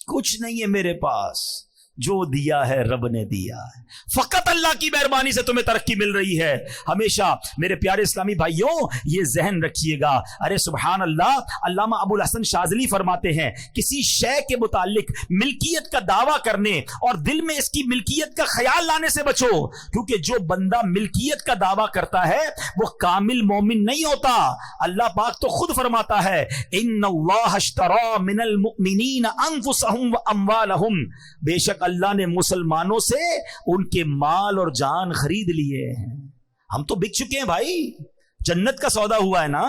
کچھ نہیں ہے میرے پاس, جو دیا ہے رب نے دیا ہے. فقط اللہ کی مہربانی سے تمہیں ترقی مل رہی ہے. ہمیشہ میرے پیارے اسلامی بھائیوں یہ ذہن رکھیے گا. ارے سبحان اللہ, علامہ ابو الحسن شاذلی فرماتے ہیں کسی شے کے متعلق ملکیت کا دعویٰ کرنے اور دل میں اس کی ملکیت کا خیال لانے سے بچو, کیونکہ جو بندہ ملکیت کا دعویٰ کرتا ہے وہ کامل مومن نہیں ہوتا. اللہ پاک تو خود فرماتا ہے ان اللہ اشتری من المؤمنین انفسهم واموالهم, بے شک اللہ نے مسلمانوں سے ان کے مال اور جان خرید لیے ہیں. ہم تو بک چکے ہیں بھائی, جنت کا سودا ہوا ہے نا,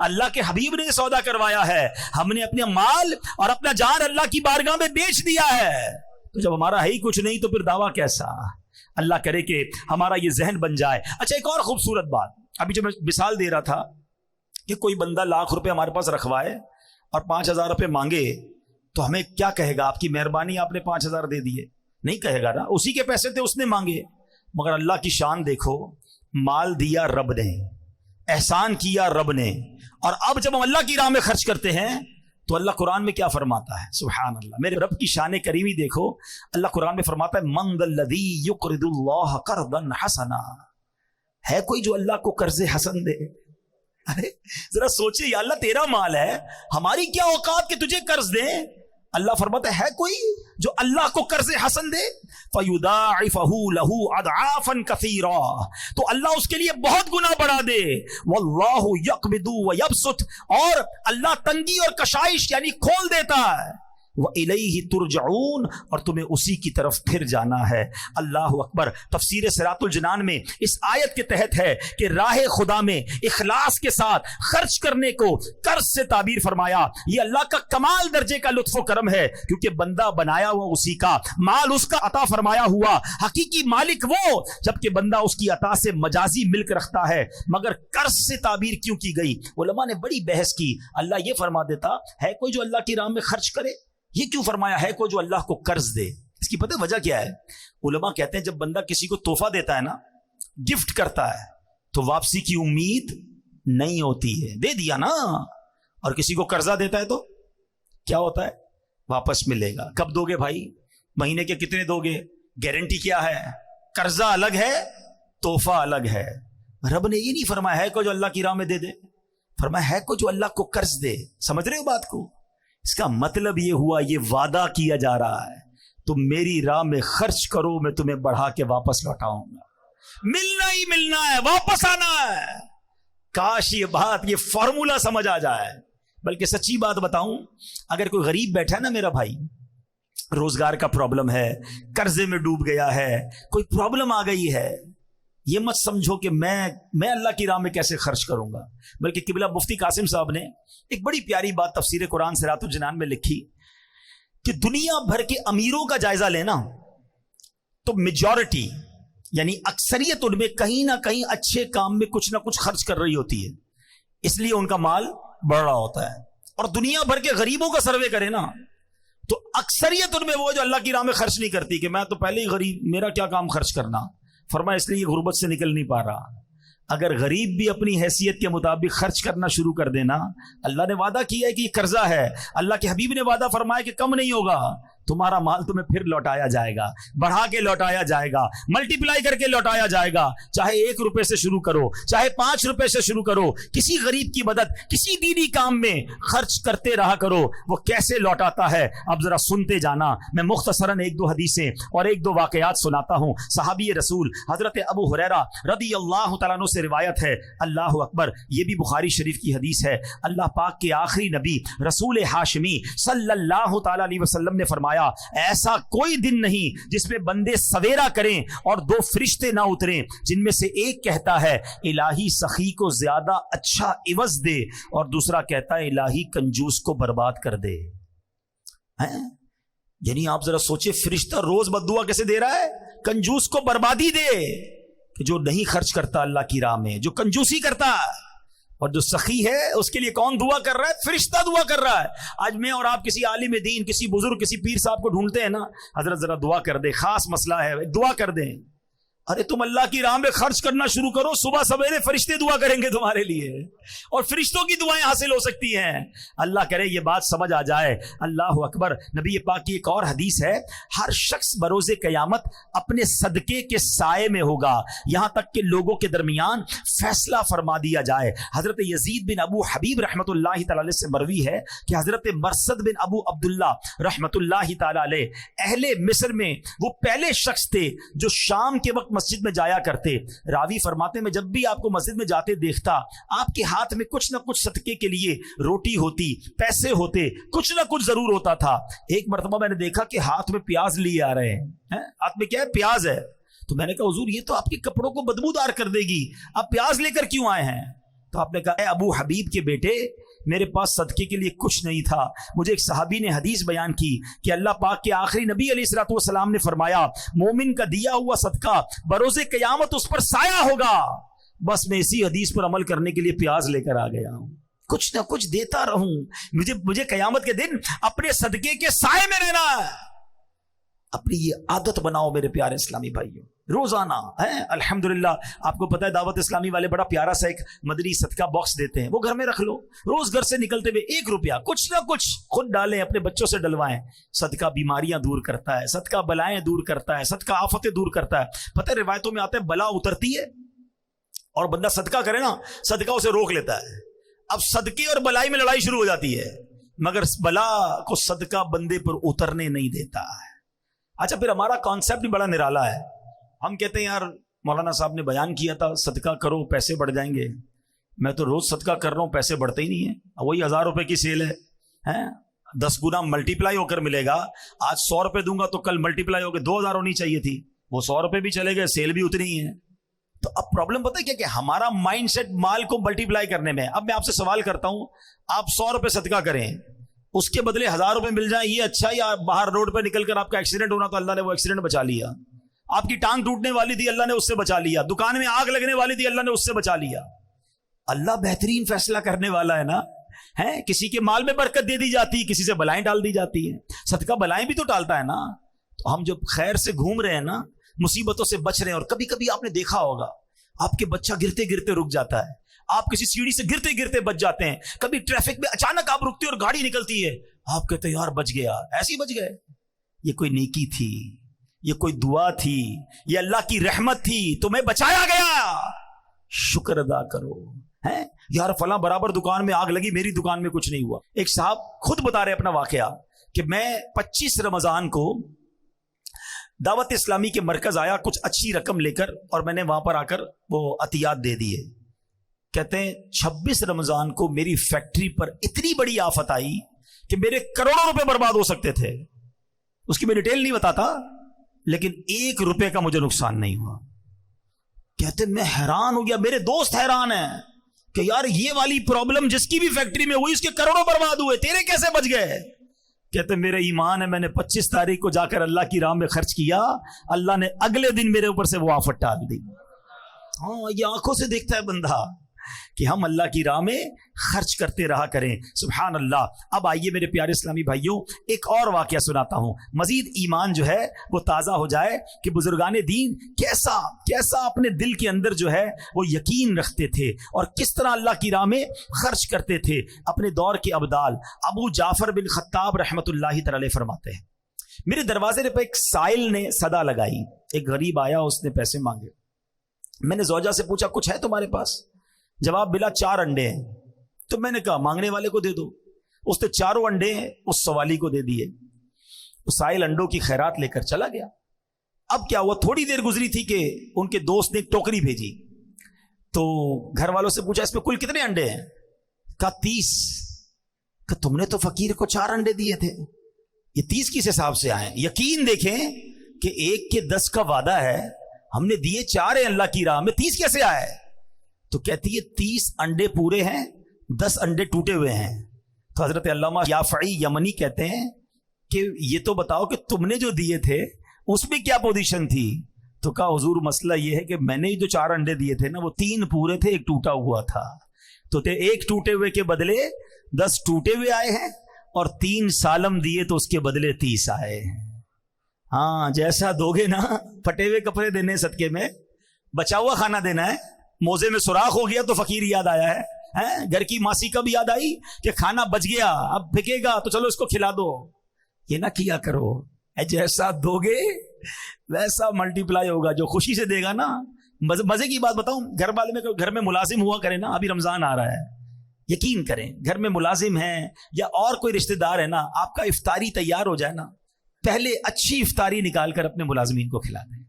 اللہ کے حبیب نے سودا کروایا ہے. ہم نے اپنے مال اور اپنا جان اللہ کی بارگاہ میں بیچ دیا ہے. تو جب ہمارا ہے ہی کچھ نہیں تو پھر دعویٰ کیسا؟ اللہ کرے کہ ہمارا یہ ذہن بن جائے. اچھا ایک اور خوبصورت بات, ابھی جو میں مثال دے رہا تھا کہ کوئی بندہ 1 لاکھ روپے ہمارے پاس رکھوائے اور 5,000 روپے مانگے تو ہمیں کیا کہے گا؟ آپ کی مہربانی, آپ نے 5,000 دے دیے. نہیں کہے گا نا, اسی کے پیسے تھے, اس نے مانگے. مگر اللہ کی شان دیکھو, مال دیا رب نے, احسان کیا رب نے, اور اب جب ہم اللہ کی راہ میں خرچ کرتے ہیں تو اللہ قرآن میں کیا فرماتا ہے؟ سبحان اللہ, میرے رب کی شان کریمی دیکھو. اللہ قرآن میں فرماتا ہے من ذا الذی یقرض اللہ قرضا حسنا. ہے کوئی جو اللہ کو قرض حسن دے؟ ارے ذرا سوچے, یا اللہ تیرا مال ہے, ہماری کیا اوقات کہ تجھے قرض دیں؟ اللہ فرماتا ہے کوئی جو اللہ کو قرض حسن دے؟ فَيُضَاعِفَهُ لَهُ أَضْعَافًا كَثِيرًا, تو اللہ اس کے لیے بہت گنا بڑھا دے. وَاللَّهُ يَقْبِضُ وَيَبْسُطُ, اور اللہ تنگی اور کشائش یعنی کھول دیتا ہے. وَإِلَيْهِ تُرْجَعُونَ, اور تمہیں اسی کی طرف پھر جانا ہے. اللہ اکبر. تفسیر صراط الجنان میں اس آیت کے تحت ہے کہ راہ خدا میں اخلاص کے ساتھ خرچ کرنے کو قرض سے تعبیر فرمایا. یہ اللہ کا کمال درجے کا لطف و کرم ہے, کیونکہ بندہ بنایا ہوا اسی کا, مال اس کا عطا فرمایا ہوا, حقیقی مالک وہ, جبکہ بندہ اس کی عطا سے مجازی ملک رکھتا ہے. مگر قرض سے تعبیر کیوں کی گئی؟ علماء نے بڑی بحث کی. اللہ یہ فرما دیتا ہے کوئی جو اللہ کی راہ میں خرچ کرے, یہ کیوں فرمایا ہے کوئی جو اللہ کو قرض دے؟ اس کی پتہ وجہ کیا ہے؟ علماء کہتے ہیں جب بندہ کسی کو تحفہ دیتا ہے نا, گفٹ کرتا ہے, تو واپسی کی امید نہیں ہوتی ہے. دے دیا نا. اور کسی کو قرضہ دیتا ہے تو کیا ہوتا ہے؟ واپس ملے گا. کب دو گے بھائی؟ مہینے کے کتنے دو گے؟ گارنٹی کیا ہے؟ قرضہ الگ ہے، تحفہ الگ ہے. رب نے یہ نہیں فرمایا ہے کو جو اللہ کی راہ میں دے دے، فرمایا ہے کو جو اللہ کو قرض دے. سمجھ رہے ہو بات کو؟ اس کا مطلب یہ ہوا، یہ وعدہ کیا جا رہا ہے تم میری راہ میں خرچ کرو، میں تمہیں بڑھا کے واپس لوٹاؤں گا. ملنا ہی ملنا ہے، واپس آنا ہے. کاش یہ بات، یہ فارمولا سمجھ آ جائے. بلکہ سچی بات بتاؤں، اگر کوئی غریب بیٹھا ہے نا میرا بھائی، روزگار کا پرابلم ہے، قرضے میں ڈوب گیا ہے، کوئی پرابلم آ گئی ہے، یہ مت سمجھو کہ میں اللہ کی راہ میں کیسے خرچ کروں گا. بلکہ قبلہ مفتی قاسم صاحب نے ایک بڑی پیاری بات تفسیر قرآن صراط الجنان میں لکھی کہ دنیا بھر کے امیروں کا جائزہ لینا تو میجورٹی یعنی اکثریت ان میں کہیں نہ کہیں اچھے کام میں کچھ نہ کچھ خرچ کر رہی ہوتی ہے، اس لیے ان کا مال بڑھ رہا ہوتا ہے. اور دنیا بھر کے غریبوں کا سروے کرے نا تو اکثریت ان میں وہ جو اللہ کی راہ میں خرچ نہیں کرتی کہ میں تو پہلے ہی غریب، میرا کیا کام خرچ کرنا. فرمایا اس لیے یہ غربت سے نکل نہیں پا رہا. اگر غریب بھی اپنی حیثیت کے مطابق خرچ کرنا شروع کر دینا، اللہ نے وعدہ کیا ہے کہ یہ قرضہ ہے، اللہ کے حبیب نے وعدہ فرمایا کہ کم نہیں ہوگا، تمہارا مال تمہیں پھر لوٹایا جائے گا، بڑھا کے لوٹایا جائے گا، ملٹیپلائی کر کے لوٹایا جائے گا. چاہے 1 روپے سے شروع کرو، چاہے 5 روپے سے شروع کرو، کسی غریب کی مدد، کسی دینی کام میں خرچ کرتے رہا کرو. وہ کیسے لوٹاتا ہے اب ذرا سنتے جانا. میں مختصراً 1-2 حدیثیں اور 1-2 واقعات سناتا ہوں. صحابی رسول حضرت ابو ہریرہ رضی اللہ تعالیٰ عنہ سے روایت ہے. اللہ اکبر، یہ بھی بخاری شریف کی حدیث ہے. اللہ پاک کے آخری نبی رسول ہاشمی صلی اللہ تعالیٰ علیہ وسلم نے فرمایا، ایسا کوئی دن نہیں جس میں بندے سویرا کریں اور 2 فرشتے نہ اتریں جن میں سے ایک کہتا ہے الہی سخی کو زیادہ اچھا عوض دے، اور دوسرا کہتا ہے الہی کنجوس کو برباد کر دے. یعنی آپ ذرا سوچیں، فرشتہ روز بددعا کیسے دے رہا ہے؟ کنجوس کو بربادی دے، کہ جو نہیں خرچ کرتا اللہ کی راہ میں، جو کنجوسی کرتا ہے. اور جو سخی ہے اس کے لیے کون دعا کر رہا ہے؟ فرشتہ دعا کر رہا ہے. آج میں اور آپ کسی عالم دین، کسی بزرگ، کسی پیر صاحب کو ڈھونڈتے ہیں نا، حضرت ذرا دعا کر دے، خاص مسئلہ ہے، دعا کر دیں. ارے تم اللہ کی راہ میں خرچ کرنا شروع کرو، صبح سویرے فرشتے دعا کریں گے تمہارے لیے، اور فرشتوں کی دعائیں حاصل ہو سکتی ہیں. اللہ کرے یہ بات سمجھ آ جائے. اللہ اکبر. نبی پاک کی ایک اور حدیث ہے، ہر شخص بروز قیامت اپنے صدقے کے سائے میں ہوگا یہاں تک کہ لوگوں کے درمیان فیصلہ فرما دیا جائے. حضرت یزید بن ابو حبیب رحمۃ اللہ تعالی علیہ سے مروی ہے کہ حضرت مرثد بن ابو عبداللہ رحمۃ اللہ تعالی علیہ اہل مصر میں وہ پہلے شخص تھے جو شام کے وقت مسجد میں جایا کرتے. راوی فرماتے میں جب بھی آپ کو مسجد میں جاتے دیکھتا، آپ کے ہاتھ میں کچھ نہ کچھ صدقے کے لیے روٹی ہوتی، پیسے ہوتے، کچھ نہ کچھ ضرور ہوتا تھا. ایک مرتبہ میں نے دیکھا کہ ہاتھ میں پیاز لیے آ رہے ہیں. ہاتھ میں کیا ہے؟ پیاز ہے. تو میں نے کہا حضور یہ تو آپ کے کپڑوں کو بدبودار کر دے گی، آپ پیاز لے کر کیوں آئے ہیں؟ تو آپ نے کہا اے ابو حبیب کے بیٹے، میرے پاس صدقے کے لیے کچھ نہیں تھا. مجھے ایک صحابی نے حدیث بیان کی کہ اللہ پاک کے آخری نبی علیہ الصلوۃ والسلام نے فرمایا مومن کا دیا ہوا صدقہ بروز قیامت اس پر سایہ ہوگا. بس میں اسی حدیث پر عمل کرنے کے لیے پیاز لے کر آ گیا ہوں. کچھ نہ کچھ دیتا رہوں، مجھے قیامت کے دن اپنے صدقے کے سائے میں رہنا ہے. اپنی یہ عادت بناؤ میرے پیارے اسلامی بھائیوں، روزانہ ہے. الحمدللہ آپ کو پتہ ہے دعوت اسلامی والے بڑا پیارا سا ایک مدنی صدقہ باکس دیتے ہیں، وہ گھر میں رکھ لو. روز گھر سے نکلتے ہوئے 1 روپیہ کچھ نہ کچھ خود ڈالیں، اپنے بچوں سے ڈلوائیں. صدقہ بیماریاں دور کرتا ہے، صدقہ بلائیں دور کرتا ہے، صدقہ آفتیں دور کرتا ہے. پتہ ہے روایتوں میں آتا ہے بلا اترتی ہے اور بندہ صدقہ کرے نا، صدقہ اسے روک لیتا ہے. اب صدقے اور بلائی میں لڑائی شروع ہو جاتی ہے، مگر بلا کو صدقہ بندے پر اترنے نہیں دیتا ہے. اچھا پھر ہمارا کانسیپٹ بھی بڑا نرالا ہے. ہم کہتے ہیں یار مولانا صاحب نے بیان کیا تھا صدقہ کرو پیسے بڑھ جائیں گے. میں تو روز صدقہ کر رہا ہوں، پیسے بڑھتے ہی نہیں ہیں. وہی 1000 روپے کی سیل ہے، 10 گنا ملٹیپلائی ہو کر ملے گا. آج 100 روپے دوں گا تو کل ملٹیپلائی ہو کے 2000 ہونی چاہیے تھی، وہ 100 روپے بھی چلے گئے، سیل بھی اتنی ہی ہے. تو اب پرابلم پتہ ہے کیا کہ ہمارا مائنڈ سیٹ مال کو ملٹیپلائی کرنے میں. اب میں آپ سے سوال کرتا ہوں، آپ 100 روپے صدقہ کریں، اس کے بدلے 1000 روپے مل جائیں، یہ اچھا؟ یا باہر روڈ پہ نکل کر آپ کا ایکسیڈنٹ ہونا تو اللہ نے وہ ایکسیڈنٹ بچا لیا، آپ کی ٹانگ ٹوٹنے والی تھی اللہ نے اس سے بچا لیا، دکان میں آگ لگنے والی تھی اللہ نے اس سے بچا لیا. اللہ بہترین فیصلہ کرنے والا ہے نا. کسی کے مال میں برکت دے دی جاتی، کسی سے بلائیں ڈال دی جاتی ہیں. صدقہ بلائیں بھی تو ٹالتا ہے نا. تو ہم جب خیر سے گھوم رہے ہیں نا، مصیبتوں سے بچ رہے ہیں. اور کبھی کبھی آپ نے دیکھا ہوگا آپ کے بچہ گرتے گرتے رک جاتا ہے، آپ کسی سیڑھی سے گرتے گرتے بچ جاتے ہیں, کبھی ٹریفک میں اچانک آپ رکتے اور گاڑی نکلتی ہے, آپ کہتے ہیں یار بچ گیا, ایسے ہی بچ گئے. یہ کوئی نیکی تھی, یہ کوئی دعا تھی, یہ اللہ کی رحمت تھی, تمہیں بچایا گیا, شکر ادا کرو. ہیں یار فلاں برابر دکان میں آگ لگی, میری دکان میں کچھ نہیں ہوا. ایک صاحب خود بتا رہے اپنا واقعہ کہ میں 25 رمضان کو دعوت اسلامی کے مرکز آیا کچھ اچھی رقم لے کر, اور میں نے وہاں پر آ کر وہ عطیات دے دیے. کہتے ہیں 26 رمضان کو میری فیکٹری پر اتنی بڑی آفت آئی کہ میرے کروڑوں روپے برباد ہو سکتے تھے. اس کی میں ڈیٹیل نہیں بتاتا, لیکن 1 روپے کا مجھے نقصان نہیں ہوا. کہتے میں حیران ہو گیا, میرے دوست حیران ہیں کہ یار یہ والی پرابلم جس کی بھی فیکٹری میں ہوئی اس کے کروڑوں برباد ہوئے, تیرے کیسے بچ گئے؟ کہتے میرا ایمان ہے, میں نے 25 تاریخ کو جا کر اللہ کی راہ میں خرچ کیا, اللہ نے اگلے دن میرے اوپر سے وہ آفت ڈال دی. ہاں یہ آنکھوں سے دیکھتا ہے بندہ کہ ہم اللہ کی راہ میں خرچ کرتے رہا کریں. سبحان اللہ. اب آئیے میرے پیارے اسلامی بھائیوں, ایک اور واقعہ سناتا ہوں, مزید ایمان جو ہے وہ تازہ ہو جائے کہ بزرگان دین کیسا اپنے دل کے اندر جو ہے وہ یقین رکھتے تھے, اور کس طرح اللہ کی راہ میں خرچ کرتے تھے. اپنے دور کے ابدال ابو جعفر بن خطاب رحمت اللہ تعالی فرماتے ہیں, میرے دروازے پہ ایک سائل نے صدا لگائی. ایک غریب آیا, اس نے پیسے مانگے. میں نے زوجہ سے پوچھا کچھ ہے تمہارے پاس؟ جواب ملا 4 انڈے ہیں. تو میں نے کہا مانگنے والے کو دے دو. اس نے 4 انڈے اس سوالی کو دے دیے. سائل انڈوں کی خیرات لے کر چلا گیا. اب کیا ہوا, تھوڑی دیر گزری تھی کہ ان کے دوست نے ایک ٹوکری بھیجی. تو گھر والوں سے پوچھا اس پہ کل کتنے انڈے ہیں؟ کہا 30. کہ تم نے تو فقیر کو 4 انڈے دیے تھے, یہ 30 کس حساب سے آئے؟ یقین دیکھیں کہ 1 کے 10 کا وعدہ ہے, ہم نے دیے 4 ہیں اللہ کی راہ میں, 30 کیسے آئے؟ تو کہتی ہے 30 انڈے پورے ہیں, 10 انڈے ٹوٹے ہوئے ہیں. تو حضرت علامہ یافعی یمنی کہتے ہیں کہ یہ تو بتاؤ کہ تم نے جو دیے تھے اس میں کیا پوزیشن تھی؟ تو کہا حضور مسئلہ یہ ہے کہ میں نے جو 4 انڈے دیے تھے نا, وہ 3 پورے تھے, 1 ٹوٹا ہوا تھا. تو 1 ٹوٹے ہوئے کے بدلے 10 ٹوٹے ہوئے آئے ہیں, اور 3 سالم دیے تو اس کے بدلے 30 آئے ہیں. ہاں جیسا دو گے نا, پھٹے ہوئے کپڑے دینے صدقے میں, بچا ہوا کھانا دینا ہے. موزے میں سوراخ ہو گیا تو فقیر یاد آیا ہے, گھر کی ماسی کب یاد آئی کہ کھانا بچ گیا, اب پھکے گا تو چلو اس کو کھلا دو. یہ نہ کیا کرو, جیسا دو گے ویسا ملٹی پلائی ہوگا. جو خوشی سے دے گا نا, مزے کی بات بتاؤں, گھر والے میں گھر میں ملازم ہوا کرے نا, ابھی رمضان آ رہا ہے, یقین کریں گھر میں ملازم ہیں یا اور کوئی رشتہ دار ہے نا, آپ کا افطاری تیار ہو جائے نا, پہلے اچھی افطاری نکال کر اپنے ملازمین کو کھلا دیں,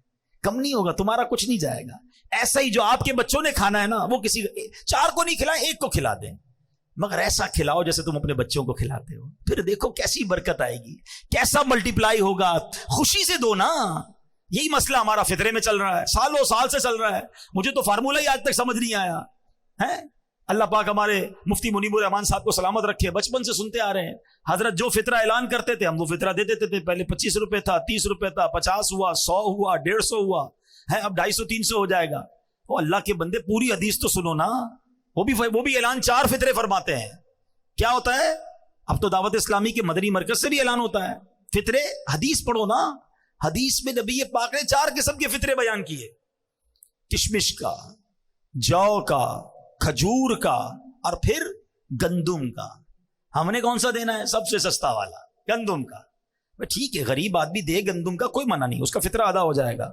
کم نہیں ہوگا, تمہارا کچھ نہیں جائے گا. ایسا ہی جو آپ کے بچوں نے کھانا ہے نا, وہ کسی 4 کو نہیں کھلائیں, 1 کو کھلا دیں, مگر ایسا کھلاؤ جیسے تم اپنے بچوں کو کھلاتے ہو. پھر دیکھو کیسی برکت آئے گی, کیسا ملٹی پلائی ہوگا. خوشی سے دو نا. یہی مسئلہ ہمارا فطرے میں چل رہا ہے, سالوں سال سے چل رہا ہے. مجھے تو فارمولہ ہی آج تک سمجھ نہیں آیا ہے. اللہ پاک ہمارے مفتی منیب الرحمان صاحب کو سلامت رکھے, بچپن سے سنتے آ رہے ہیں, حضرت جو فطرہ اعلان کرتے تھے ہم وہ فطرہ دے دیتے تھے. پہلے 25 روپے تھا, 30 روپے تھا, 50 ہوا, 100 ہوا, 150 ہوا ہے, اب 250 300 ہو جائے گا. وہ اللہ کے بندے پوری حدیث تو سنو نا, وہ بھی اعلان 4 فطرے فرماتے ہیں. کیا ہوتا ہے؟ اب تو دعوت اسلامی کے مدنی مرکز سے بھی اعلان ہوتا ہے فطرے. حدیث پڑھو نا, حدیث میں نبی پاک نے 4 قسم کے فطرے بیان کیے, کشمش کا, جو کا, کھجور کا, اور پھر گندم کا. ہم نے کون سا دینا ہے؟ سب سے سستا والا, گندم کا. ٹھیک ہے, غریب آدمی دے گندم کا, کوئی منع نہیں, اس کا فطرہ ادا ہو جائے گا.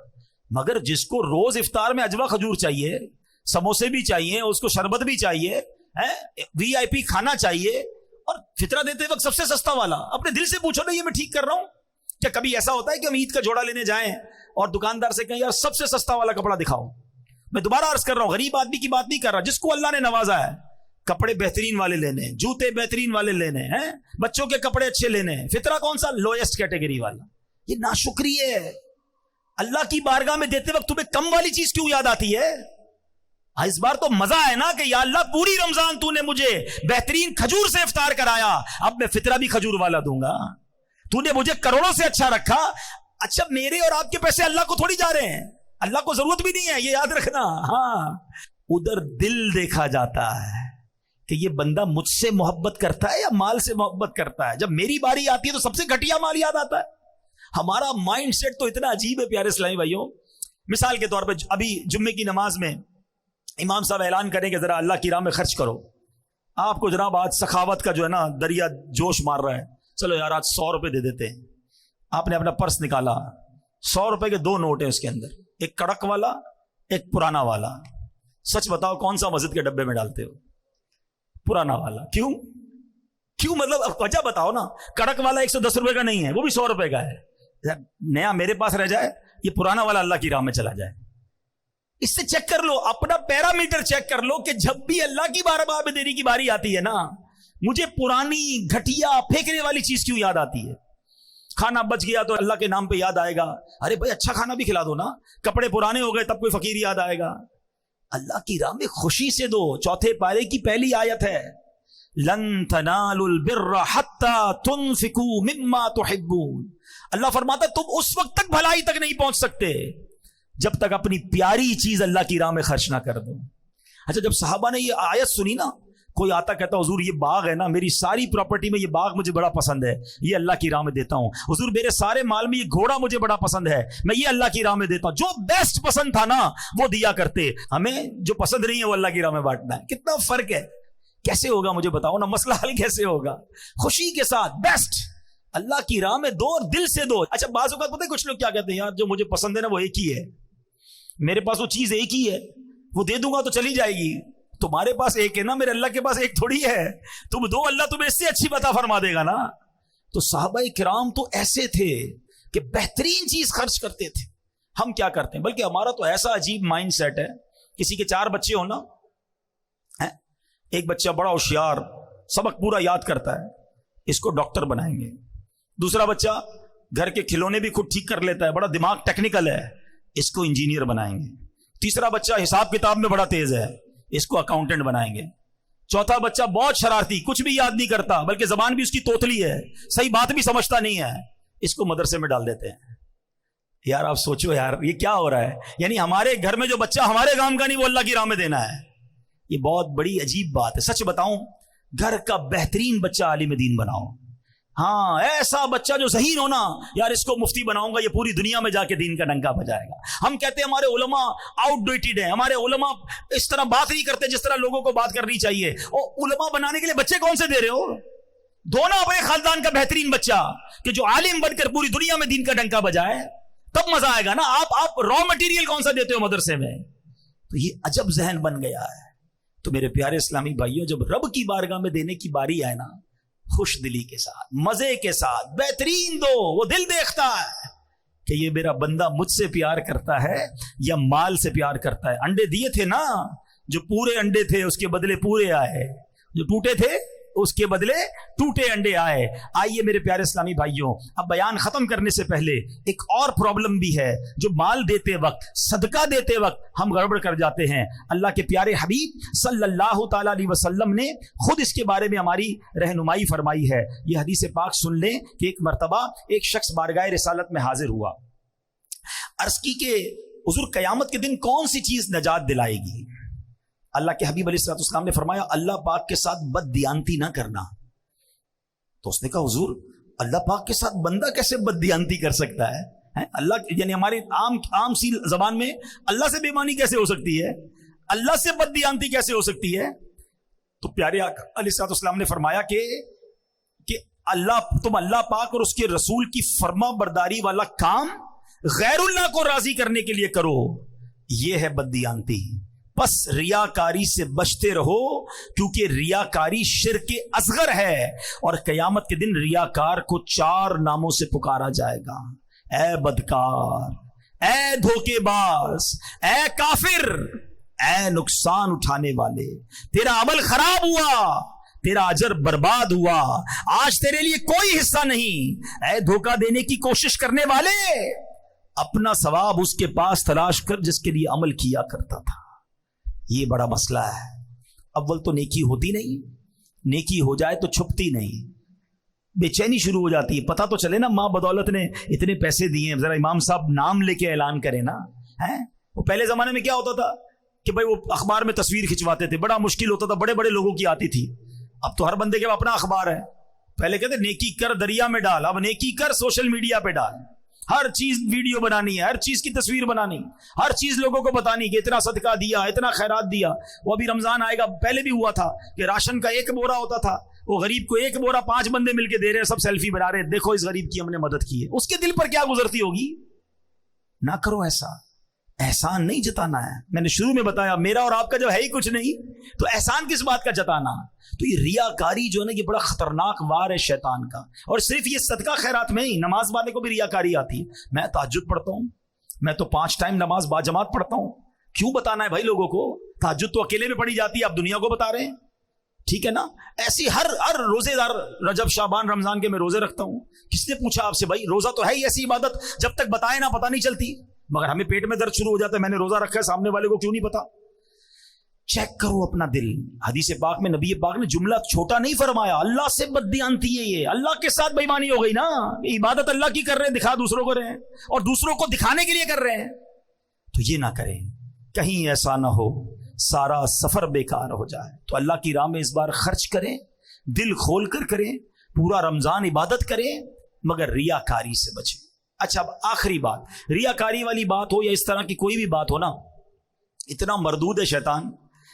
مگر جس کو روز افطار میں اجوا کھجور چاہیے, سموسے بھی چاہیے, اس کو شربت بھی چاہیے, VIP کھانا چاہیے, اور فطرہ دیتے وقت سب سے سستا والا, اپنے دل سے پوچھو نا یہ میں ٹھیک کر رہا ہوں؟ کیا کبھی ایسا ہوتا ہے کہ ہم عید کا جوڑا لینے جائیں اور دکاندار سے کہیں یار سب سے سستا والا کپڑا دکھاؤ؟ میں دوبارہ عرض کر رہا ہوں, غریب آدمی کی بات نہیں کر رہا, جس کو اللہ نے نوازا ہے, کپڑے بہترین والے لینے, جوتے بہترین والے لینے ہیں, بچوں کے کپڑے اچھے لینے ہیں. فطرہ کون سا؟ لوئسٹ کیٹیگری والا. یہ ناشکری ہے. اللہ کی بارگاہ میں دیتے وقت تمہیں کم والی چیز کیوں یاد آتی ہے؟ اس بار تو مزہ ہے نا کہ یا اللہ پوری رمضان تو نے مجھے بہترین کھجور سے افطار کرایا, اب میں فطرہ بھی کھجور والا دوں گا. تو نے مجھے کروڑوں سے اچھا رکھا, اچھا میرے اور آپ کے پیسے اللہ کو تھوڑی جا رہے ہیں, اللہ کو ضرورت بھی نہیں ہے, یہ یاد رکھنا. ہاں, ادھر دل دیکھا جاتا ہے کہ یہ بندہ مجھ سے محبت کرتا ہے یا مال سے محبت کرتا ہے. جب میری باری آتی ہے تو سب سے گھٹیا مال یاد آتا ہے. ہمارا مائنڈ سیٹ تو اتنا عجیب ہے پیارے اسلامی بھائیوں. مثال کے طور پہ ابھی جمعے کی نماز میں امام صاحب اعلان کریں کہ ذرا اللہ کی راہ میں خرچ کرو. آپ کو جناب آج سخاوت کا جو ہے نا دریا جوش مار رہا ہے, چلو یار آج 100 روپے دے دیتے ہیں. آپ نے اپنا پرس نکالا, 100 روپے کے 2 نوٹ ہیں اس کے اندر, ایک کڑک والا ایک پرانا والا. سچ بتاؤ کون سا مسجد کے ڈبے میں ڈالتے ہو؟ پرانا والا. کیوں مطلب وجہ بتاؤ نا. کڑک والا 110 روپے کا نہیں ہے, وہ بھی 100 روپے کا ہے. نیا میرے پاس رہ جائے, یہ پرانا والا اللہ کی راہ میں چلا جائے. اس سے چیک کر لو, اپنا پیرامیٹر چیک کر لو کہ جب بھی اللہ کی بارگاہ میں دینے کی باری آتی ہے نا, مجھے پرانی گھٹیا پھینکنے والی چیز کیوں یاد آتی ہے؟ کھانا بچ گیا تو اللہ کے نام پہ یاد آئے گا, ارے بھائی اچھا کھانا بھی کھلا دو نا. کپڑے پرانے ہو گئے تب کوئی فقیر یاد آئے گا. اللہ کی راہ میں خوشی سے دو. 4 پارے کی پہلی آیت ہے, لن تنالوا البر حتى تنفقوا مما تحبون. اللہ فرماتا تم اس وقت تک بھلائی تک نہیں پہنچ سکتے جب تک اپنی پیاری چیز اللہ کی راہ میں خرچ نہ کر دو. اچھا جب صحابہ نے یہ آیت سنی نا, کوئی آتا کہتا حضور یہ باغ ہے نا, میری ساری پراپرٹی میں یہ باغ مجھے بڑا پسند ہے, یہ اللہ کی راہ میں دیتا ہوں. حضور میرے سارے مال میں یہ گھوڑا مجھے بڑا پسند ہے, میں یہ اللہ کی راہ میں دیتا ہوں. جو بیسٹ پسند تھا نا وہ دیا کرتے. ہمیں جو پسند نہیں ہے وہ اللہ کی راہ میں بانٹنا ہے. کتنا فرق ہے. کیسے ہوگا مجھے بتاؤ نا, مسئلہ حل کیسے ہوگا؟ خوشی کے ساتھ بیسٹ اللہ کی راہ میں دو اور دل سے دو. اچھا بعض اوقات پتہ ہے کچھ لوگ کیا کہتے ہیں, یار جو مجھے پسند ہے نا وہ ایک ہی ہے, میرے پاس وہ چیز ایک ہی ہے, وہ دے دوں گا تو چلی جائے گی. تمہارے پاس ایک ہے نا, میرے اللہ کے پاس ایک تھوڑی ہے. تم دو, اللہ تمہیں اس سے اچھی بتا فرما دے گا نا. تو صحابہ کرام تو ایسے تھے کہ بہترین چیز خرچ کرتے تھے. ہم کیا کرتے ہیں؟ بلکہ ہمارا تو ایسا عجیب مائنڈ سیٹ ہے. کسی کے 4 بچے ہو نا, ایک بچہ بڑا ہوشیار, سبق پورا یاد کرتا ہے, اس کو ڈاکٹر بنائیں گے. دوسرا بچہ گھر کے کھلونے بھی خود ٹھیک کر لیتا ہے, بڑا دماغ ٹیکنیکل ہے, اس کو انجینئر بنائیں گے. تیسرا بچہ حساب کتاب میں بڑا تیز ہے, اس کو اکاؤنٹنٹ بنائیں گے. چوتھا بچہ بہت شرارتی, کچھ بھی یاد نہیں کرتا, بلکہ زبان بھی اس کی توتلی ہے, صحیح بات بھی سمجھتا نہیں ہے, اس کو مدرسے میں ڈال دیتے ہیں. یار آپ سوچو یار یہ کیا ہو رہا ہے. یعنی ہمارے گھر میں جو بچہ ہمارے کام کا نہیں وہ اللہ کی راہ میں دینا ہے. یہ بہت بڑی عجیب بات ہے. سچ بتاؤں, گھر کا بہترین بچہ عالم دین بناؤ. ہاں ایسا بچہ جو ذہین ہونا, یار اس کو مفتی بناؤں گا, یہ پوری دنیا میں جا کے دین کا ڈنکا بجائے گا. ہم کہتے ہیں ہمارے علماء آؤٹ ڈیٹڈ ہیں, ہمارے علماء اس طرح بات نہیں کرتے جس طرح لوگوں کو بات کرنی چاہیے. اور علماء بنانے کے لیے بچے کون سے دے رہے ہو؟ دو نا اپنے خاندان کا بہترین بچہ کہ جو عالم بن کر پوری دنیا میں دین کا ڈنکا بجائے, تب مزہ آئے گا نا. آپ را مٹیریل کون سا دیتے ہو مدرسے میں؟ تو یہ عجب ذہن بن گیا ہے. تو میرے پیارے اسلامی بھائیوں, جب رب کی بارگاہ میں دینے کی باری آئے نا, خوش دلی کے ساتھ, مزے کے ساتھ, بہترین دو. وہ دل دیکھتا ہے کہ یہ میرا بندہ مجھ سے پیار کرتا ہے یا مال سے پیار کرتا ہے. انڈے دیے تھے نا, جو پورے انڈے تھے اس کے بدلے پورے آئے, جو ٹوٹے تھے اس کے بدلے ٹوٹے انڈے آئے. آئیے میرے پیارے اسلامی بھائیوں, اب بیان ختم کرنے سے پہلے ایک اور پرابلم بھی ہے جو مال دیتے وقت, صدقہ دیتے وقت ہم گڑبڑ کر جاتے ہیں. اللہ کے پیارے حبیب صلی اللہ تعالی علیہ وسلم نے خود اس کے بارے میں ہماری رہنمائی فرمائی ہے. یہ حدیث پاک سن لیں کہ ایک مرتبہ ایک شخص بارگاہ رسالت میں حاضر ہوا, عرض کی کہ حضور قیامت کے دن کون سی چیز نجات دلائے گی؟ اللہ کے حبیب علیہ السلام نے فرمایا اللہ پاک کے ساتھ بد دیانتی نہ کرنا. تو اس نے کہا حضور اللہ پاک کے ساتھ بندہ کیسے بد دیانتی کر سکتا ہے؟ اللہ یعنی ہماری عام سی زبان میں اللہ سے بے ایمانی کیسے ہو سکتی ہے؟ اللہ سے بد دیانتی کیسے ہو سکتی ہے؟ تو پیارے آقا علیہ السلام نے فرمایا کہ تم اللہ پاک اور اس کے رسول کی فرما برداری والا کام غیر اللہ کو راضی کرنے کے لیے کرو, یہ ہے بد دیانتی. بس ریاکاری سے بچتے رہو کیونکہ ریاکاری شرک اصغر ہے, اور قیامت کے دن ریاکار کو 4 ناموں سے پکارا جائے گا. اے بدکار, اے دھوکے باز, اے کافر, اے نقصان اٹھانے والے, تیرا عمل خراب ہوا, تیرا اجر برباد ہوا, آج تیرے لیے کوئی حصہ نہیں. اے دھوکہ دینے کی کوشش کرنے والے, اپنا ثواب اس کے پاس تلاش کر جس کے لیے عمل کیا کرتا تھا. یہ بڑا مسئلہ ہے. اول تو نیکی ہوتی نہیں, نیکی ہو جائے تو چھپتی نہیں, بے چینی شروع ہو جاتی ہے. پتہ تو چلے نا ماں بدولت نے اتنے پیسے دیے ہیں, ذرا امام صاحب نام لے کے اعلان کریں نا. وہ پہلے زمانے میں کیا ہوتا تھا کہ بھائی وہ اخبار میں تصویر کھنچواتے تھے, بڑا مشکل ہوتا تھا, بڑے بڑے لوگوں کی آتی تھی. اب تو ہر بندے کے اپنا اخبار ہے. پہلے کہتے نیکی کر دریا میں ڈال, اب نیکی کر سوشل میڈیا پہ ڈال. ہر چیز ویڈیو بنانی ہے، ہر چیز کی تصویر بنانی، ہر چیز لوگوں کو بتانی کہ اتنا صدقہ دیا، اتنا خیرات دیا. وہ ابھی رمضان آئے گا، پہلے بھی ہوا تھا کہ راشن کا 1 بورا ہوتا تھا، وہ غریب کو 1 بورا 5 بندے مل کے دے رہے ہیں، سب سیلفی بنا رہے ہیں، دیکھو اس غریب کی ہم نے مدد کی ہے. اس کے دل پر کیا گزرتی ہوگی؟ نہ کرو ایسا. احسان نہیں جتانا ہے. میں نے شروع میں بتایا میرا اور آپ کا جو ہے ہی کچھ نہیں، تو احسان کس بات کا جتانا؟ تو یہ ریاکاری جو ہے نا، یہ بڑا خطرناک وار ہے شیطان کا. اور صرف یہ صدقہ خیرات میں ہی، نماز والے کو بھی ریاکاری آتی ہے. میں تہجد پڑھتا ہوں، میں تو 5 ٹائم نماز با جماعت پڑھتا ہوں. کیوں بتانا ہے بھائی لوگوں کو؟ تہجد تو اکیلے میں پڑھی جاتی ہے، آپ دنیا کو بتا رہے ہیں. ٹھیک ہے نا؟ ایسی ہر روزے دار رجب شعبان رمضان کے میں روزے رکھتا ہوں. کس نے پوچھا آپ سے بھائی؟ روزہ تو ہے ہی ایسی عبادت جب تک بتائے نہ پتہ نہیں چلتی. مگر ہمیں پیٹ میں درد شروع ہو جاتا ہے، میں نے روزہ رکھا ہے، سامنے والے کو کیوں نہیں پتا؟ چیک کرو اپنا دل. حدیث پاک میں نبی پاک نے جملہ چھوٹا نہیں فرمایا، اللہ سے بددیانتی ہے یہ، اللہ کے ساتھ بےایمانی ہو گئی نا. عبادت اللہ کی کر رہے ہیں، دکھا دوسروں کو رہے ہیں، اور دوسروں کو دکھانے کے لیے کر رہے ہیں. تو یہ نہ کریں، کہیں ایسا نہ ہو سارا سفر بیکار ہو جائے. تو اللہ کی راہ میں اس بار خرچ کریں، دل کھول کر کریں، پورا رمضان عبادت کریں، مگر ریاکاری سے بچیں. اچھا اب آخری بات، ریاکاری والی بات ہو یا اس طرح کی کوئی بھی بات ہو نا، اتنا مردود ہے شیطان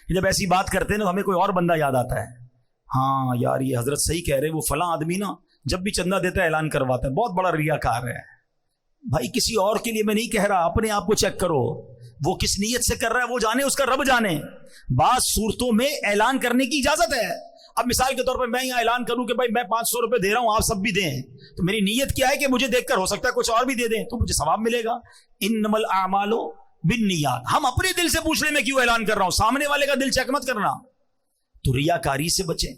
کہ جب ایسی بات کرتے ہیں نا، ہمیں کوئی اور بندہ یاد آتا ہے. ہاں یار یہ حضرت صحیح کہہ رہے ہیں، وہ فلاں آدمی نا جب بھی چندہ دیتا ہے اعلان کرواتا ہے، بہت بڑا ریاکار ہے. بھائی کسی اور کے لیے میں نہیں کہہ رہا، اپنے آپ کو چیک کرو، وہ کس نیت سے کر رہا ہے وہ جانے، اس کا رب جانے. بعض صورتوں میں اعلان کرنے کی اجازت ہے. اب مثال کے طور پر میں یہاں اعلان کروں کہ بھائی میں 500 روپے دے رہا ہوں، آپ سب بھی دیں، تو میری نیت کیا ہے کہ مجھے دیکھ کر ہو سکتا ہے کچھ اور بھی دے دیں، تو مجھے ثواب ملے گا. انما الاعمال بالنیات. ہم اپنے دل سے پوچھ لیں میں کیوں اعلان کر رہا ہوں، سامنے والے کا دل چیک مت کرنا. تو ریاکاری سے بچیں،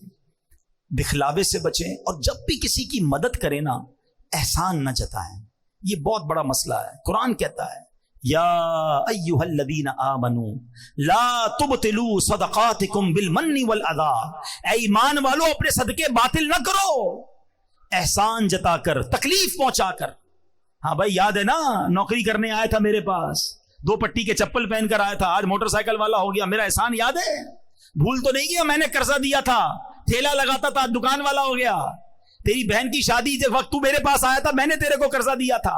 دکھلاوے سے بچیں، اور جب بھی کسی کی مدد کریں نا، احسان نہ جتائیں. یہ بہت بڑا مسئلہ ہے. قرآن کہتا ہے یا ایھا الذین آمنوا لا تبطلوا صدقاتکم بالمن والاذی. اے ایمان والو اپنے صدقے باطل نہ کرو احسان جتا کر، تکلیف پہنچا کر. ہاں بھائی یاد ہے نا، نوکری کرنے آیا تھا میرے پاس، 2 پٹی کے چپل پہن کر آیا تھا، آج موٹر سائیکل والا ہو گیا. میرا احسان یاد ہے؟ بھول تو نہیں گیا؟ میں نے قرضہ دیا تھا، ٹھیلا لگاتا تھا، دکان والا ہو گیا. تیری بہن کی شادی جب وقت تو میرے پاس آیا تھا، میں نے تیرے کو قرضہ دیا تھا.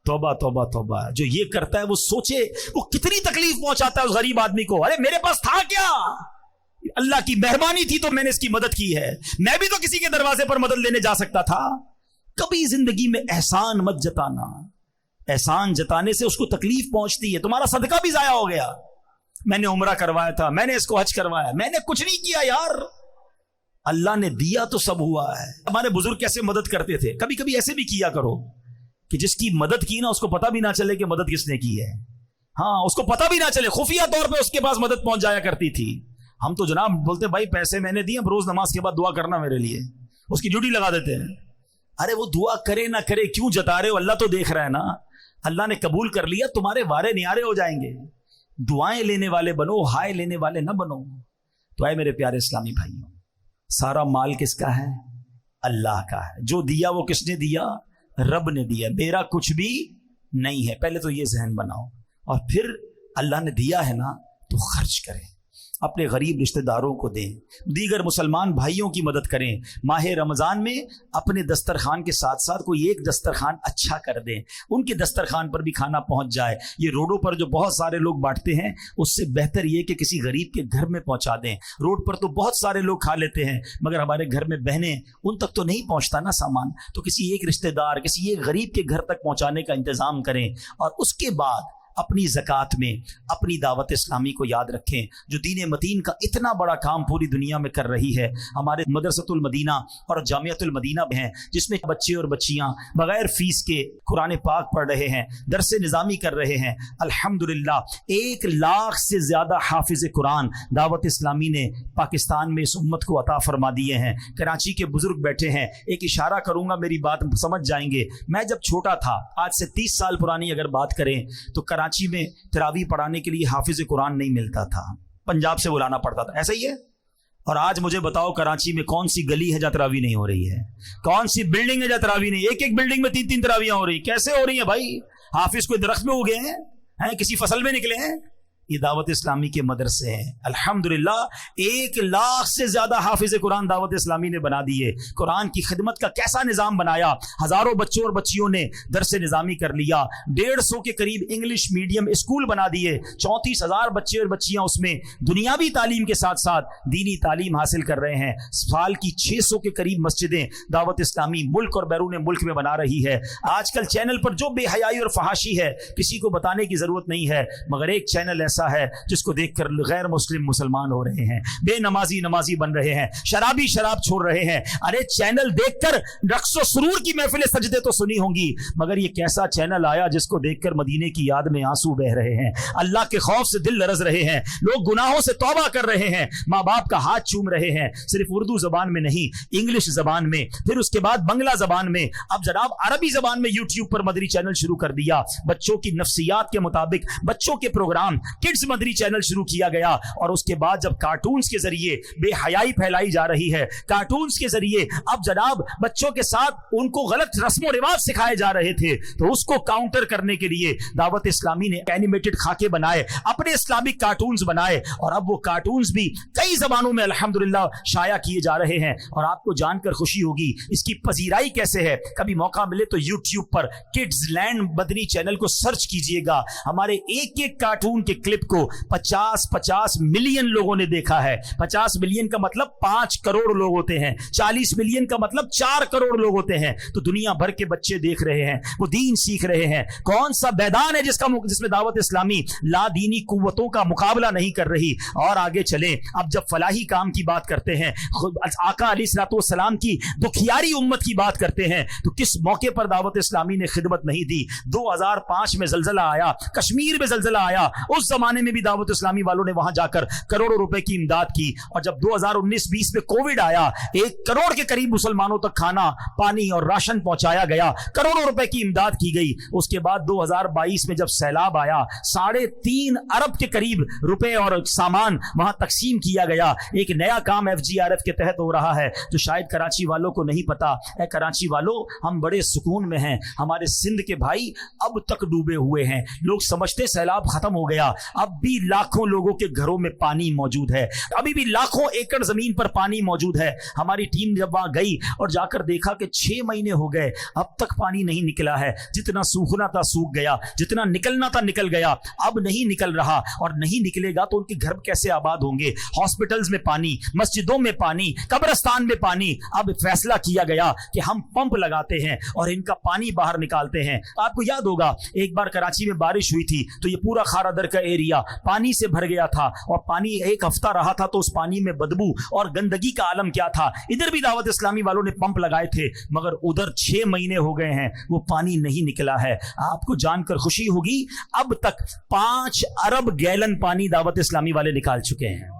توبہ توبہ توبہ. جو یہ کرتا ہے وہ سوچے وہ کتنی تکلیف پہنچاتا ہے اس غریب آدمی کو. ارے میرے پاس تھا کیا؟ اللہ کی مہربانی تھی تو میں نے اس کی مدد کی ہے. میں بھی تو کسی کے دروازے پر مدد لینے جا سکتا تھا. کبھی زندگی میں احسان مت جتانا. احسان جتانے سے اس کو تکلیف پہنچتی ہے. تمہارا صدقہ بھی ضائع ہو گیا. میں نے عمرہ کروایا تھا، میں نے اس کو حج کروایا، میں نے کچھ نہیں کیا یار. اللہ نے دیا تو سب ہوا ہے. ہمارے بزرگ کیسے مدد کرتے تھے؟ کبھی کبھی ایسے بھی کیا کرو کہ جس کی مدد کی نا اس کو پتہ بھی نہ چلے کہ مدد کس نے کی ہے. ہاں اس کو پتہ بھی نہ چلے، خفیہ طور پہ اس کے پاس مدد پہنچ جایا کرتی تھی. ہم تو جناب بولتے بھائی پیسے میں نے دیے، روز نماز کے بعد دعا کرنا میرے لیے، اس کی ڈیوٹی لگا دیتے ہیں. ارے وہ دعا کرے نہ کرے کیوں جتا رہے ہو؟ اللہ تو دیکھ رہا ہے نا. اللہ نے قبول کر لیا، تمہارے وارے نیارے ہو جائیں گے. دعائیں لینے والے بنو، ہائے لینے والے نہ بنو. تو اے میرے پیارے اسلامی بھائیوں، سارا مال کس کا ہے؟ اللہ کا ہے. جو دیا وہ کس نے دیا؟ رب نے دیا. میرا کچھ بھی نہیں ہے. پہلے تو یہ ذہن بناؤ، اور پھر اللہ نے دیا ہے نا تو خرچ کریں، اپنے غریب رشتہ داروں کو دیں، دیگر مسلمان بھائیوں کی مدد کریں. ماہ رمضان میں اپنے دسترخوان کے ساتھ ساتھ کوئی ایک دسترخوان اچھا کر دیں، ان کے دسترخوان پر بھی کھانا پہنچ جائے. یہ روڈوں پر جو بہت سارے لوگ بانٹتے ہیں، اس سے بہتر یہ کہ کسی غریب کے گھر میں پہنچا دیں. روڈ پر تو بہت سارے لوگ کھا لیتے ہیں، مگر ہمارے گھر میں بہنیں، ان تک تو نہیں پہنچتا نا سامان. تو کسی ایک رشتہ دار، کسی ایک غریب کے گھر تک پہنچانے کا انتظام کریں. اور اس کے بعد اپنی زکوٰۃ میں اپنی دعوت اسلامی کو یاد رکھیں، جو دین متین کا اتنا بڑا کام پوری دنیا میں کر رہی ہے. ہمارے مدرسۃ المدینہ اور جامعۃ المدینہ بھی ہیں، جس میں بچے اور بچیاں بغیر فیس کے قرآن پاک پڑھ رہے ہیں، درس نظامی کر رہے ہیں. الحمدللہ 1 لاکھ سے زیادہ حافظ قرآن دعوت اسلامی نے پاکستان میں اس امت کو عطا فرما دیے ہیں. کراچی کے بزرگ بیٹھے ہیں، ایک اشارہ کروں گا، میری بات سمجھ جائیں گے. میں جب چھوٹا تھا، آج سے 30 سال پرانی اگر بات کریں، تو کراچی میں تراویح پڑھانے کے لیے حافظ قرآن نہیں ملتا تھا، پنجاب سے بلانا پڑتا تھا. ایسا ہی ہے. اور آج مجھے بتاؤ کراچی میں کون سی گلی ہے جہاں تراویح نہیں ہو رہی ہے؟ کون سی بلڈنگ ہے جہاں تراویح نہیں؟ ایک بلڈنگ میں 3 تراویحاں ہو رہی. کیسے ہو رہی ہیں بھائی؟ حافظ کوئی درخت میں اگے ہیں؟ کسی فصل میں نکلے ہیں؟ یہ دعوت اسلامی کے مدرسے ہیں. الحمدللہ 1 لاکھ سے زیادہ حافظ قرآن دعوت اسلامی نے بنا دیے. قرآن کی خدمت کا کیسا نظام بنایا, ہزاروں بچوں اور بچیوں نے درس نظامی کر لیا. 150 کے قریب انگلش میڈیم اسکول بنا دیے. 34,000 بچے اور بچیاں اس میں دنیاوی تعلیم کے ساتھ ساتھ دینی تعلیم حاصل کر رہے ہیں. سال کی 600 کے قریب مسجدیں دعوت اسلامی ملک اور بیرون ملک میں بنا رہی ہے. آج کل چینل پر جو بے حیائی اور فحاشی ہے کسی کو بتانے کی ضرورت نہیں ہے, مگر ایک چینل ایسا ہے جس کو دیکھ کر غیر مسلم مسلمان ہو رہے ہیں, بے نمازی نمازی بن رہے ہیں, شرابی شراب چھوڑ رہے ہیں. ارے چینل دیکھ کر رقص و سرور کی محفل سجدے تو سنی ہوں گی, مگر یہ کیسا چینل آیا جس کو دیکھ کر مدینے کی یاد میں آنسو بہ رہے ہیں, اللہ کے خوف سے دل لرز رہے ہیں, لوگ گناہوں سے توبہ کر رہے ہیں, ماں باپ کا ہاتھ چوم رہے ہیں, صرف اردو زبان میں نہیں انگلش زبان میں, پھر اس کے بعد بنگلہ زبان میں, اب جناب عربی زبان میں یوٹیوب پر مدری چینل شروع کر دیا. بچوں کی نفسیات کے مطابق بچوں کے پروگرام کڈز مدری چینل شروع کیا گیا, اور اس کے بعد جب کارٹونز کے ذریعے بے حیائی پھیلائی جا رہی ہے, کارٹونز کے ذریعے اب جناب بچوں کے ساتھ ان کو غلط رسم و رواج سکھائے جا رہے تھے, تو اس کو کاؤنٹر کرنے کے لیے دعوت اسلامی نے اینیمیٹڈ خاکے بنائے, اپنے اسلامک کارٹونز بنائے, اور اب وہ کارٹونز بھی کئی زبانوں میں الحمدللہ شائع کیے جا رہے ہیں. اور آپ کو جان کر خوشی ہوگی اس کی پذیرائی کیسے ہے. کبھی موقع ملے تو یوٹیوب پر کڈز لینڈ مدنی چینل کو سرچ کیجئے گا, ہمارے ایک ایک کارٹون کے کلپ کو 50 ملین لوگوں نے دیکھا ہے. 50 ملین کا مطلب 5 کروڑ لوگ ہوتے ہیں, 40 ملین کا مطلب 4 کروڑ لوگ ہوتے ہیں. تو دنیا بھر کے بچے دیکھ رہے ہیں, وہ دین سیکھ رہے ہیں. کون سا میدان ہے جس میں دعوت اسلامی لا دینی قوتوں کا مقابلہ نہیں کر رہی. اور آگے چلیں, اب جب فلاحی کام کی بات کرتے ہیں, آقا علیہ الصلوۃ والسلام کی دکھیاری امت کی بات کرتے ہیں, تو کس موقع پر دعوت اسلامی نے خدمت نہیں دی. 2005 میں زلزلہ آیا, کشمیر میں زلزلہ آیا, اس زمانے میں بھی دعوت اسلامی والوں نے وہاں جا کر کروڑوں روپے کی امداد کی. اور جب 2019-20 میں کووڈ آیا, 1 کروڑ کے قریب مسلمانوں تک کھانا پانی اور راشن پہنچایا گیا, کروڑوں روپے کی امداد کی گئی. اس کے بعد 2022 میں جب سیلاب آیا, 3.5 ارب کے قریب روپے اور سامان وہاں تقسیم کیا گیا. ایک نیا کام FGRF کے تحت ہو رہا ہے جو شاید کراچی والوں کو نہیں پتا. اے کراچی والوں, ہم بڑے سکون میں ہیں, ہمارے سندھ کے بھائی اب تک ڈوبے ہوئے ہیں. لوگ سمجھتے سیلاب ختم ہو گیا, اب بھی لاکھوں لوگوں کے گھروں میں پانی موجود ہے, ابھی بھی لاکھوں ایکڑ زمین پر پانی موجود ہے. ہماری ٹیم جب وہاں گئی اور جا کر دیکھا کہ 6 مہینے ہو گئے اب تک پانی نہیں نکلا ہے. جتنا سوکھنا تھا سوکھ گیا, جتنا نکلنا تھا نکل گیا, اب نہیں نکل رہا, اور نہیں نکلے گا تو ان کے گھر کیسے آباد ہوں گے. ہاسپٹلز میں پانی, مسجدوں میں پانی, قبرستان میں پانی. اب فیصلہ کیا گیا کہ ہم پمپ لگاتے ہیں اور ان کا پانی باہر نکالتے ہیں. آپ کو یاد ہوگا ایک بار کراچی میں بارش ہوئی تھی تو یہ پورا خارا در کا ایریا پانی سے بھر گیا تھا, اور پانی 1 ہفتہ رہا تھا تو اس پانی میں بدبو اور گندگی کا عالم کیا تھا. ادھر بھی دعوت اسلامی والوں نے پمپ لگائے تھے, مگر ادھر 6 مہینے ہو گئے ہیں وہ پانی نہیں نکلا ہے. آپ کو جان کر خوشی ہوگی اب تک 5 ارب گیلن پانی دعوت اسلامی والے نکال چکے ہیں.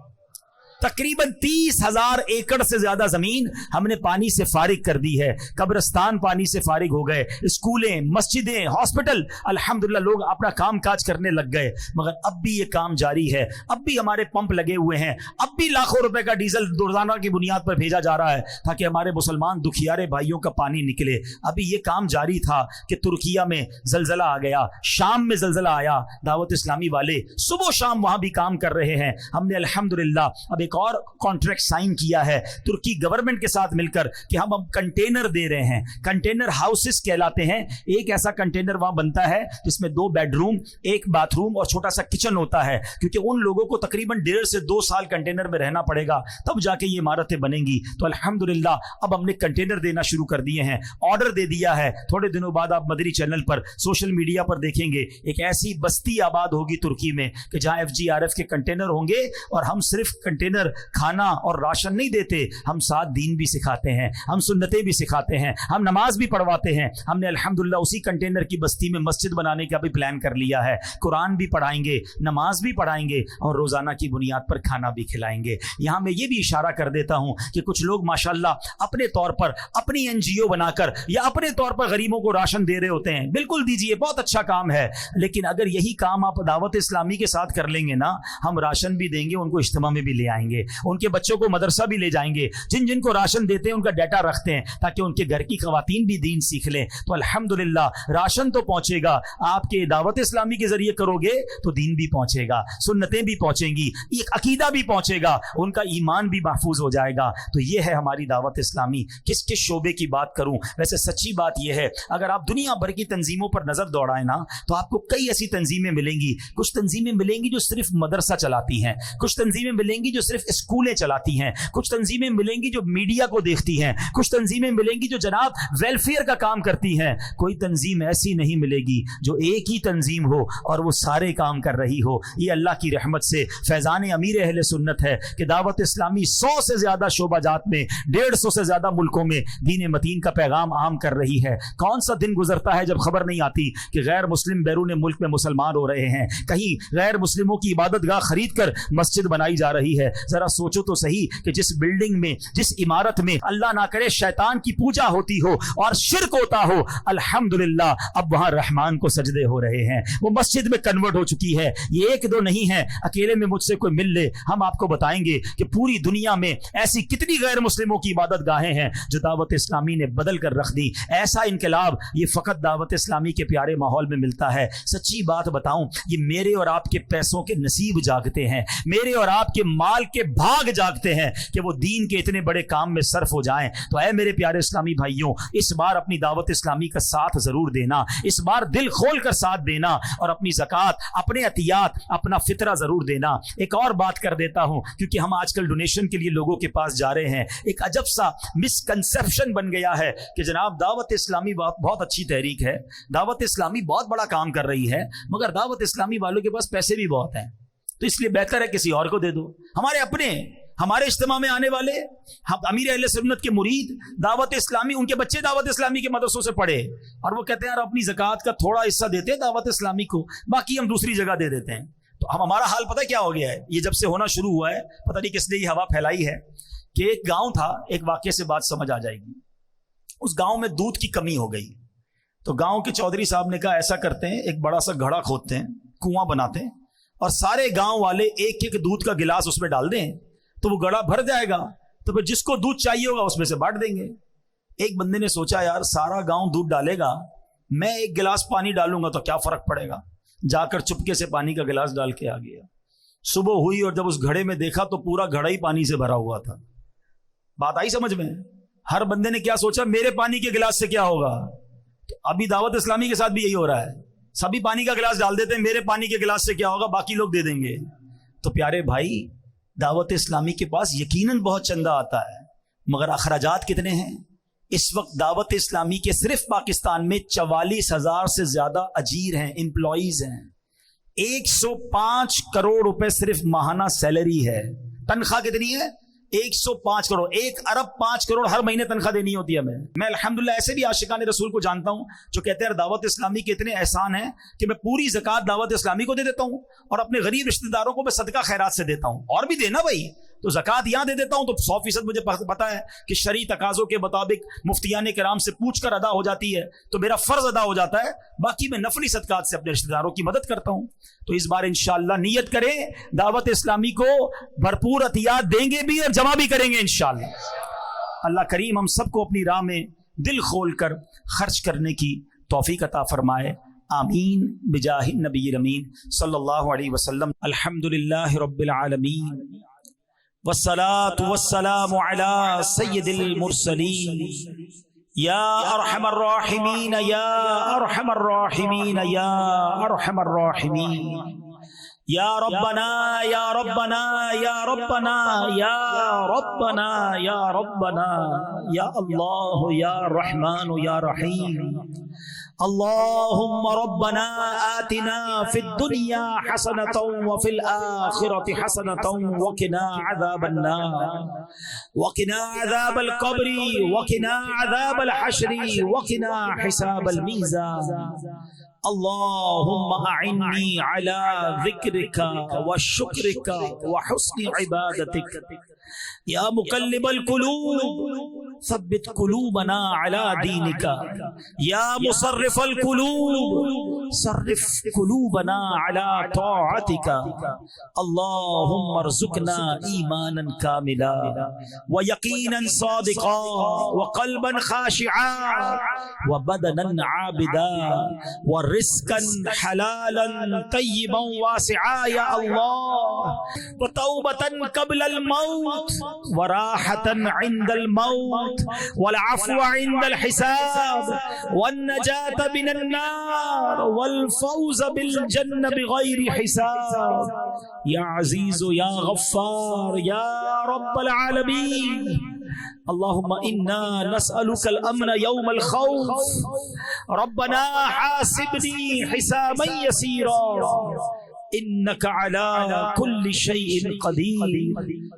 تقریباً 30,000 ایکڑ سے زیادہ زمین ہم نے پانی سے فارغ کر دی ہے. قبرستان پانی سے فارغ ہو گئے, اسکولیں, مسجدیں, ہاسپٹل, الحمدللہ لوگ اپنا کام کاج کرنے لگ گئے. مگر اب بھی یہ کام جاری ہے, اب بھی ہمارے پمپ لگے ہوئے ہیں, اب بھی لاکھوں روپے کا ڈیزل روزانہ کی بنیاد پر بھیجا جا رہا ہے تاکہ ہمارے مسلمان دکھیارے بھائیوں کا پانی نکلے. ابھی یہ کام جاری تھا کہ ترکیہ میں زلزلہ آ گیا, شام میں زلزلہ آیا, دعوت اسلامی والے صبح و شام وہاں بھی کام کر رہے ہیں. ہم نے الحمدللہ اب ایک اور کانٹریکٹ سائن کیا ہے ترکی گورنمنٹ کے ساتھ مل کر کہ ہم اب کنٹینر دے رہے ہیں. کنٹینر ہاؤسز کہلاتے ہیں. ایک ایسا کنٹینر وہاں بنتا ہے جس میں 2 بیڈ روم, 1 باتھ روم اور چھوٹا سا کچن ہوتا ہے, کیونکہ ان لوگوں کو تقریباً 1.5 سے 2 سال کنٹینر میں رہنا پڑے گا تب جا کے یہ عمارتیں بنیں گی. تو الحمدللہ اب ہم نے کنٹینر دینا شروع کر دیے ہیں, آرڈر دے دیا ہے. تھوڑے دنوں بعد آپ مدری چینل پر سوشل میڈیا پر دیکھیں گے ایک ایسی بستی آباد ہوگی ترکی میں کہ جہاں FGRF کے کنٹینر ہوں گے, اور ہم صرف کنٹینر کھانا اور راشن نہیں دیتے, ہم ساتھ دین بھی سکھاتے ہیں, ہم سنتیں بھی سکھاتے ہیں, ہم نماز بھی پڑھواتے ہیں. ہم نے الحمدللہ اسی کنٹینر کی بستی میں مسجد بنانے کا بھی پلان کر لیا ہے. قرآن بھی پڑھائیں گے, نماز بھی پڑھائیں گے, اور روزانہ کی بنیاد پر کھانا بھی کھلائیں گے. یہاں میں یہ بھی اشارہ کر دیتا ہوں کہ کچھ لوگ ماشاءاللہ اپنے طور پر اپنی NGO بنا کر یا اپنے طور پر غریبوں کو راشن دے رہے ہوتے ہیں. بالکل دیجئے, بہت اچھا کام ہے, لیکن اگر یہی کام آپ دعوت اسلامی کے ساتھ کر لیں گے نا, ہم راشن بھی دیں گے, ان کو اجتماع میں بھی لے آئیں گے. گے, ان کے بچوں کو مدرسہ بھی لے جائیں گے, جن جن کو راشن دیتے ہیں ان کا ڈیٹا رکھتے ہیں تاکہ ان کے گھر کی خواتین بھی دین سیکھ لیں. تو الحمدللہ راشن تو پہنچے گا, آپ کے دعوت اسلامی کے ذریعے کرو گے تو دین بھی پہنچے گا, سنتیں بھی پہنچیں گی, ایک عقیدہ بھی پہنچے گا, ان کا ایمان بھی محفوظ ہو جائے گا. تو یہ ہے ہماری دعوت اسلامی. کس کس شعبے کی بات کروں؟ ویسے سچی بات یہ ہے, اگر آپ دنیا بھر کی تنظیموں پر نظر دوڑائیں نا تو آپ کو کئی ایسی تنظیمیں ملیں گی. کچھ تنظیمیں ملیں گی جو صرف مدرسہ چلاتی ہیں, کچھ تنظیمیں ملیں گی جو صرف اسکولیں چلاتی ہیں, کچھ تنظیمیں ملیں گی جو میڈیا کو دیکھتی ہیں, کچھ تنظیمیں ملیں گی جو جناب ویلفیئر کا کام کرتی ہیں. کوئی تنظیم ایسی نہیں ملے گی جو ایک ہی تنظیم ہو اور وہ سارے کام کر رہی ہو. یہ اللہ کی رحمت سے فیضان امیر اہل سنت ہے کہ دعوت اسلامی 100 سے زیادہ شعبہ جات میں 150 سے زیادہ ملکوں میں دین متین کا پیغام عام کر رہی ہے. کون سا دن گزرتا ہے جب خبر نہیں آتی کہ غیر مسلم بیرون ملک میں مسلمان ہو رہے ہیں, کہیں غیر مسلموں کی عبادت گاہ خرید کر مسجد بنائی جا رہی ہے. ذرا سوچو تو صحیح کہ جس بلڈنگ میں, جس عمارت میں اللہ نہ کرے شیطان کی پوجا ہوتی ہو اور شرک ہوتا ہو, الحمدللہ اب وہاں رحمان کو سجدے ہو رہے ہیں, وہ مسجد میں کنورٹ ہو چکی ہے. یہ ایک دو نہیں ہے, اکیلے میں مجھ سے کوئی مل لے, ہم آپ کو بتائیں گے کہ پوری دنیا میں ایسی کتنی غیر مسلموں کی عبادت گاہیں ہیں جو دعوت اسلامی نے بدل کر رکھ دی. ایسا انقلاب یہ فقط دعوت اسلامی کے پیارے ماحول میں ملتا ہے. سچی بات بتاؤں, یہ میرے اور آپ کے پیسوں کے نصیب جاگتے ہیں, میرے اور آپ کے مال کے بھاگ جاگتے ہیں کہ وہ دین کے اتنے بڑے کام میں صرف ہو جائیں. تو اے میرے پیارے اسلامی بھائیوں, اس بار اپنی دعوت اسلامی کا ساتھ ضرور دینا, اس بار دل کھول کر ساتھ دینا, اور اپنی زکوٰۃ, اپنے عطیات, اپنا فطرہ ضرور دینا. ایک اور بات کر دیتا ہوں, کیونکہ ہم آج کل ڈونیشن کے لیے لوگوں کے پاس جا رہے ہیں. ایک عجب سا مسکنسپشن بن گیا ہے کہ جناب دعوت اسلامی بہت اچھی تحریک ہے, دعوت اسلامی بہت بڑا کام کر رہی ہے, مگر دعوت اسلامی والوں کے پاس پیسے بھی بہت ہیں, تو اس لیے بہتر ہے کسی اور کو دے دو. ہمارے اپنے, ہمارے اجتماع میں آنے والے امیر اہل سنت کے مرید دعوت اسلامی, ان کے بچے دعوت اسلامی کے مدرسوں سے پڑھے, اور وہ کہتے ہیں یار اپنی زکوٰۃ کا تھوڑا حصہ دیتے ہیں دعوت اسلامی کو, باقی ہم دوسری جگہ دے دیتے ہیں. تو ہمارا حال پتہ کیا ہو گیا ہے, یہ جب سے ہونا شروع ہوا ہے, پتہ نہیں کس نے یہ ہوا پھیلائی ہے, کہ ایک گاؤں تھا, ایک واقعے سے بات سمجھ آ جائے گی. اس گاؤں میں دودھ کی کمی ہو گئی, تو گاؤں کے چودھری صاحب نے کہا ایسا کرتے ہیں, ایک بڑا سا گھڑا کھودتے ہیں, کنواں بناتے ہیں, اور سارے گاؤں والے ایک ایک دودھ کا گلاس اس میں ڈال دیں, تو وہ گڑھا بھر جائے گا, تو پھر جس کو دودھ چاہیے ہوگا اس میں سے بانٹ دیں گے. ایک بندے نے سوچا یار سارا گاؤں دودھ ڈالے گا, میں ایک گلاس پانی ڈالوں گا تو کیا فرق پڑے گا. جا کر چپکے سے پانی کا گلاس ڈال کے آ گیا. صبح ہوئی اور جب اس گھڑے میں دیکھا تو پورا گھڑا ہی پانی سے بھرا ہوا تھا. بات آئی سمجھ میں؟ ہر بندے نے کیا سوچا, میرے پانی کے گلاس سے کیا ہوگا. تو ابھی دعوت اسلامی کے ساتھ بھی یہی ہو رہا ہے, سبھی پانی کا گلاس ڈال دیتے ہیں, میرے پانی کے گلاس سے کیا ہوگا, باقی لوگ دے دیں گے. تو پیارے بھائی, دعوت اسلامی کے پاس یقیناً بہت چندہ آتا ہے, مگر اخراجات کتنے ہیں. اس وقت دعوت اسلامی کے صرف پاکستان میں 44,000 سے زیادہ اجیر ہیں, امپلائیز ہیں. 105 کروڑ روپے صرف ماہانہ سیلری ہے. تنخواہ کتنی ہے؟ 105 کروڑ. 1 ارب 5 کروڑ ہر مہینے تنخواہ دینی ہوتی ہے. میں الحمدللہ ایسے بھی عاشقان رسول کو جانتا ہوں جو کہتے ہیں دعوت اسلامی کے اتنے احسان ہیں کہ میں پوری زکوٰۃ دعوت اسلامی کو دے دیتا ہوں, اور اپنے غریب رشتہ داروں کو میں صدقہ خیرات سے دیتا ہوں. اور بھی دینا بھائی, تو زکوٰۃ یہاں دے دیتا ہوں تو 100% مجھے پتا ہے کہ شرعی تقاضوں کے مطابق مفتیان کرام سے پوچھ کر ادا ہو جاتی ہے, تو میرا فرض ادا ہو جاتا ہے. باقی میں نفلی صدقات سے اپنے رشتہ داروں کی مدد کرتا ہوں. تو اس بار انشاءاللہ نیت کریں, دعوت اسلامی کو بھرپور عطیات دیں گے بھی اور جمع بھی کریں گے انشاءاللہ. اللہ کریم ہم سب کو اپنی راہ میں دل کھول کر خرچ کرنے کی توفیق عطا فرمائے. آمین بجاہ النبی الامین صلی اللہ علیہ وسلم. الحمدللہ رب العالمین والصلاة والسلام على سید المرسلین یا ارحم الراحمین یا ارحم الراحمین یا ارحم الراحمین. یا ربنا یا ربنا یا ربنا یا ربنا یا ربنا یا اللہ یا رحمان یا رحیم. اللهم ربنا آتنا في الدنيا حسنة وفي الآخرة حسنة وقنا عذاب النار وقنا عذاب القبر وقنا عذاب الحشر وقنا حساب الميزان. اللهم أعني على ذكرك وشكرك وحسن عبادتك يا مقلب القلوب ثبت قلوبنا على دينك يا مصرف القلوب صرف قلوبنا على طاعتك اللهم ارزقنا ايمانا كاملا ويقينا صادقا وقلبا خاشعا وبدنا عابدا ورزقا حلالا طيبا واسعا يا الله وتوبة قبل الموت وراحة عند الموت والعفو عند الحساب والنجاة من النار والفوز بالجنة بغير حساب يا عزيز يا غفار يا رب العالمين اللهم إنا نسألك الأمن يوم الخوف ربنا حاسبني حسابا يسيرا إنك على كل شيء قدير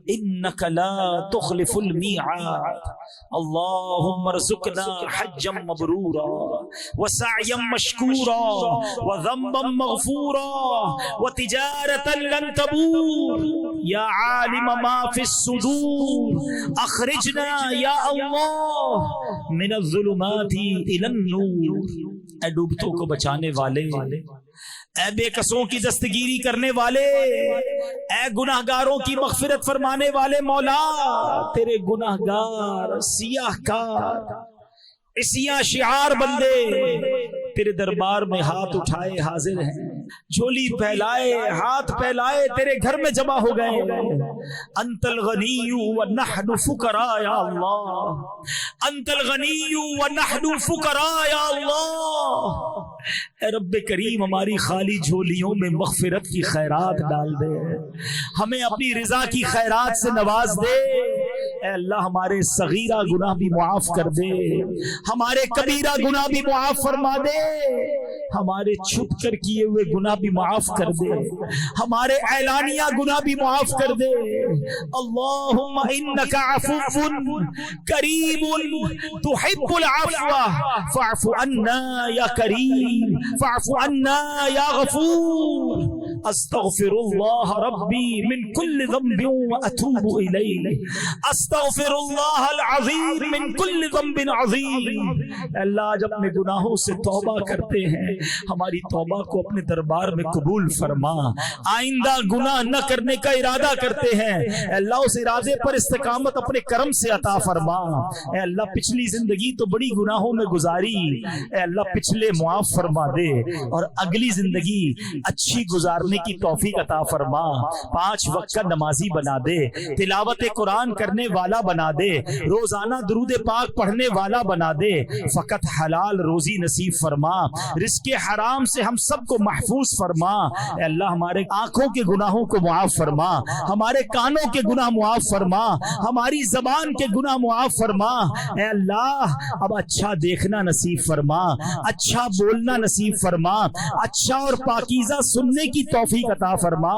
إنك لا تخلف الميعاد اللهم ارزقنا حجا مبرورا وسعيا مشكورا وذنبا مغفورا وتجارة لن تبور يا عالم ما في الصدور أخرجنا يا الله من الظلمات إلى النور اے ڈوبتوں کو بچانے والے، اے بے کسوں کی دستگیری کرنے والے، اے گناہگاروں کی مغفرت فرمانے والے مولا، تیرے گناہگار سیاہ کار سیاہ شعار بندے تیرے دربار میں ہاتھ اٹھائے حاضر ہیں، جھولی پھیلائے ہاتھ پھیلائے تیرے گھر میں جمع ہو گئے۔ انت الغنی ونحن فقراء یا اللہ، انت الغنی ونحن فقراء یا اللہ۔ اے رب کریم ہماری خالی جھولیوں میں مغفرت کی خیرات ڈال دے، ہمیں اپنی رضا کی خیرات سے نواز دے۔ اے اللہ ہمارے صغیرہ گناہ بھی معاف کر دے، ہمارے کبیرہ گناہ بھی معاف فرما دے، ہمارے چھپ کر کیے ہوئے گناہ بھی معاف کر دے، ہمارے اعلانیہ گناہ بھی معاف کر دے۔ اللہم انک عفو کریم تحب العفو فاعف عنا یا کریم فاعف عنا یا غفور۔ استغفر اللہ ربی من کل ذنب واتوب الیہ، استغفر اللہ العظیم من کل ذنب عظیم۔ اللہ جب اپنے گناہوں سے توبہ کرتے ہیں، ہماری توبہ کو اپنے دربار میں قبول فرما۔ آئندہ گناہ نہ کرنے کا ارادہ کرتے ہیں، اے اللہ اس ارادے پر استقامت اپنے کرم سے عطا فرما۔ اے اللہ پچھلی زندگی تو بڑی گناہوں میں گزاری، اے اللہ پچھلے معاف فرما دے اور اگلی زندگی اچھی گزارنے کی توفیق عطا فرما۔ 5 وقت کا نمازی بنا دے، تلاوت قرآن کرنے والا بنا دے، روزانہ درود پاک پڑھنے والا بنا دے، فقط حلال روزی نصیب فرما، رزق حرام سے ہم سب کو محفوظ فرما۔ اے اللہ ہمارے آنکھوں کے گناہوں کو معاف فرما، ہمارے کانوں کے گناہ معاف فرما، ہماری زبان کے گناہ معاف فرما۔ اے اللہ اب اچھا دیکھنا نصیب فرما، اچھا بولنا نصیب فرما، اچھا اور پاکیزہ سننے کی توفیق عطا فرما،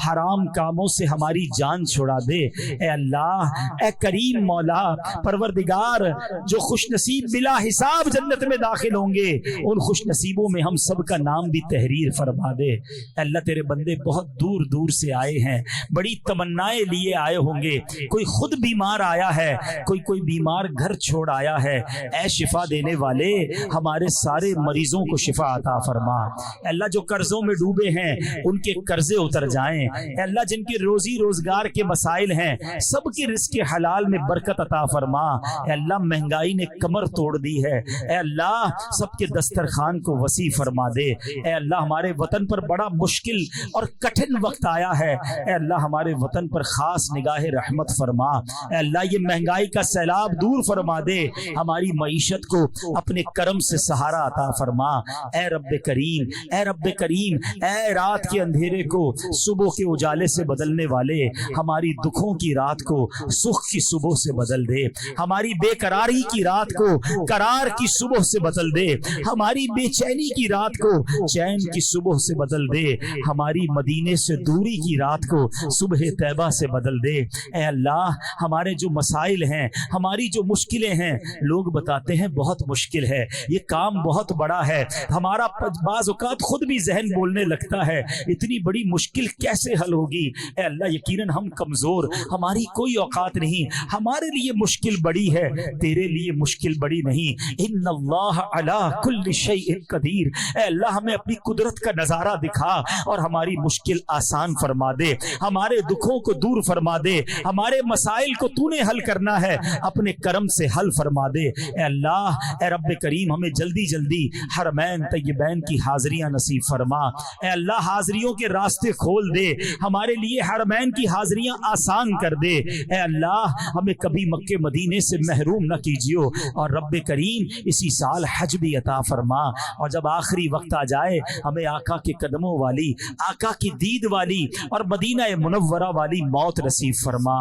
حرام کاموں سے ہماری جان چھڑا دے۔ اے اللہ اے کریم مولا پروردگار، جو خوش نصیب بلا حساب جنت میں داخل ہوں گے، ان خوش نصیبوں میں ہم سب کا نام بھی تحریر فرما دے۔ اے اللہ تیرے بندے بہت دور دور سے آئے ہیں، بڑی تمنائیں لیے آئے ہوں گے، کوئی خود بیمار آیا ہے، کوئی بیمار گھر چھوڑ آیا ہے۔ اے شفا دینے والے ہمارے سارے مریضوں کو شفا عطا فرما۔ اے اللہ جو قرضوں میں ڈوبے ہیں ان کے قرضے اتر جائیں۔ اے اللہ جن کے روزی روزگار کے مسائل ہیں سب کی رزق حلال میں برکت عطا فرما۔ اے اللہ مہنگائی نے کمر توڑ دی ہے، اے اللہ سب کے دسترخوان کو وسیع فرما دے۔ اے اللہ ہمارے وطن پر بڑا مشکل اور کٹھن وقت آیا ہے، اے اللہ ہمارے وطن پر خاص نگاہ رحمت فرما۔ اے اللہ یہ مہنگائی کا سیلاب دور فرما دے، ہماری معیشت کو اپنے کرم سے سہارا عطا فرما۔ اے رب کریم، اے رب کریم، اے رات کے اندھیرے کو صبح کے اجالے سے بدلنے والے، ہماری دکھوں کی رات کو سکھ کی صبح سے بدل دے، ہماری بے قراری کی رات کو قرار کی صبح سے بدل دے، ہماری بے چینی کی رات کو چین کی صبح سے بدل دے، ہماری مدینے سے دوری کی رات کو صبح طیبہ سے بدل دے۔ اے اللہ ہمارے جو مسائل ہیں، ہماری جو مشکلیں ہیں، لوگ بتاتے ہیں بہت مشکل ہے، یہ کام بہت بڑا ہے، ہمارا بعض اوقات خود بھی ذہن بولنے لگتا ہے اتنی بڑی مشکل کیسے حل ہوگی؟ اے اللہ یقیناً ہم کمزور، ہماری کوئی اوقات نہیں، ہمارے لیے مشکل بڑی ہے، تیرے لیے مشکل بڑی نہیں۔ ان اللہ علی کل شیء قدیر، اے اللہ ہمیں اپنی قدرت کا نظارہ دکھا اور ہماری مشکل آسان فرما دے، ہمارے دکھوں کو دور فرما دے، ہمارے مسائل کو تو نے حل کرنا ہے، اپنے کرم سے حل فرما دے۔ اے اللہ، اے رب کریم ہمیں جلدی جلدی حرمین طیبین کی حاضریاں نصیب فرما۔ اے اللہ حاضریوں کے راستے کھول دے، ہمارے لیے حرمین کی حاضریاں آسان کر دے۔ اے اللہ ہمیں کبھی مکے مدینے سے محروم نہ کیجیو، اور رب کریم اسی سال حج بھی عطا فرما، اور جب آخری وقت آ جائے ہمیں آقا کے قدموں والی، آقا کی دید والی اور مدینہ منورہ والی موت نصیب فرما۔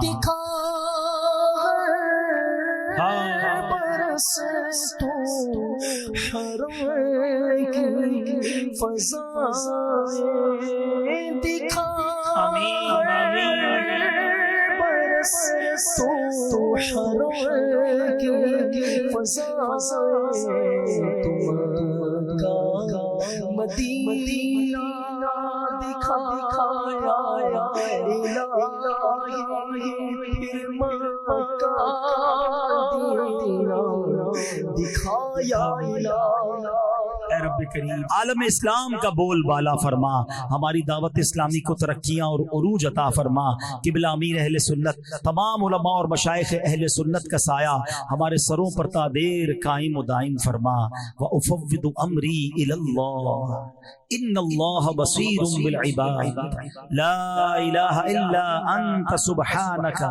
مدینہ دکھایا اے رب کریم عالم اسلام کا بول بالا فرما، ہماری دعوت اسلامی کو ترقیاں اور عروج عطا فرما۔ قبلہ امیر اہل سنت، تمام علماء اور مشائخ اہل سنت کا سایہ ہمارے سروں پر تا دیر قائم و دائم فرما۔ وَأُفَوِّضُ أَمْرِي إِلَى اللَّهِ إِنَّ اللَّهَ بَصِيرٌ بِالْعِبَادِ لَا إِلَهَ إِلَّا أَنْتَ سُبْحَانَكَ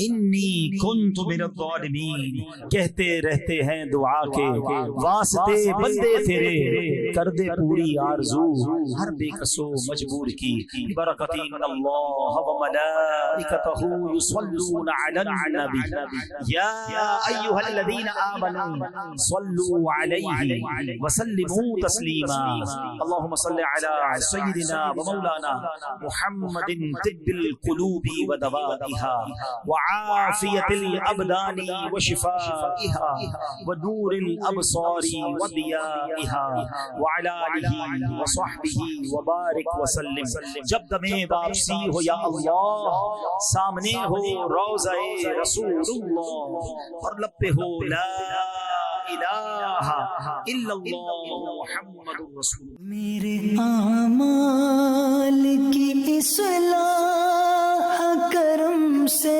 إِنِّي كُنْتُ مِنَ الظَّالِمِينَ۔ کہتے رہتے ہیں دعا کے واسطے بندے تیرے، کر دے پوری آرزو ہر بے کسو مجبور کی۔ برکت ان اللہ و ملائکتہ یصلون علی النبی یا ایھا الذین آمنوا صلوا علیہ وسلموا تسلیما۔ اللهم صل على سيدنا ومولانا محمد طب القلوب ودوائها وعافية الأبدان وشفائها ونور الأبصار وضيائها وعلى آله وصحبه وبارك وسلم۔ جب دمیں واپسی ہو یا اللہ، سامنے ہو روضہ رسول اللہ اور لب پہ ہو لا الہ الا اللہ محمد رسول اللہ۔ میرے اعمال کی اصلاح کرم سے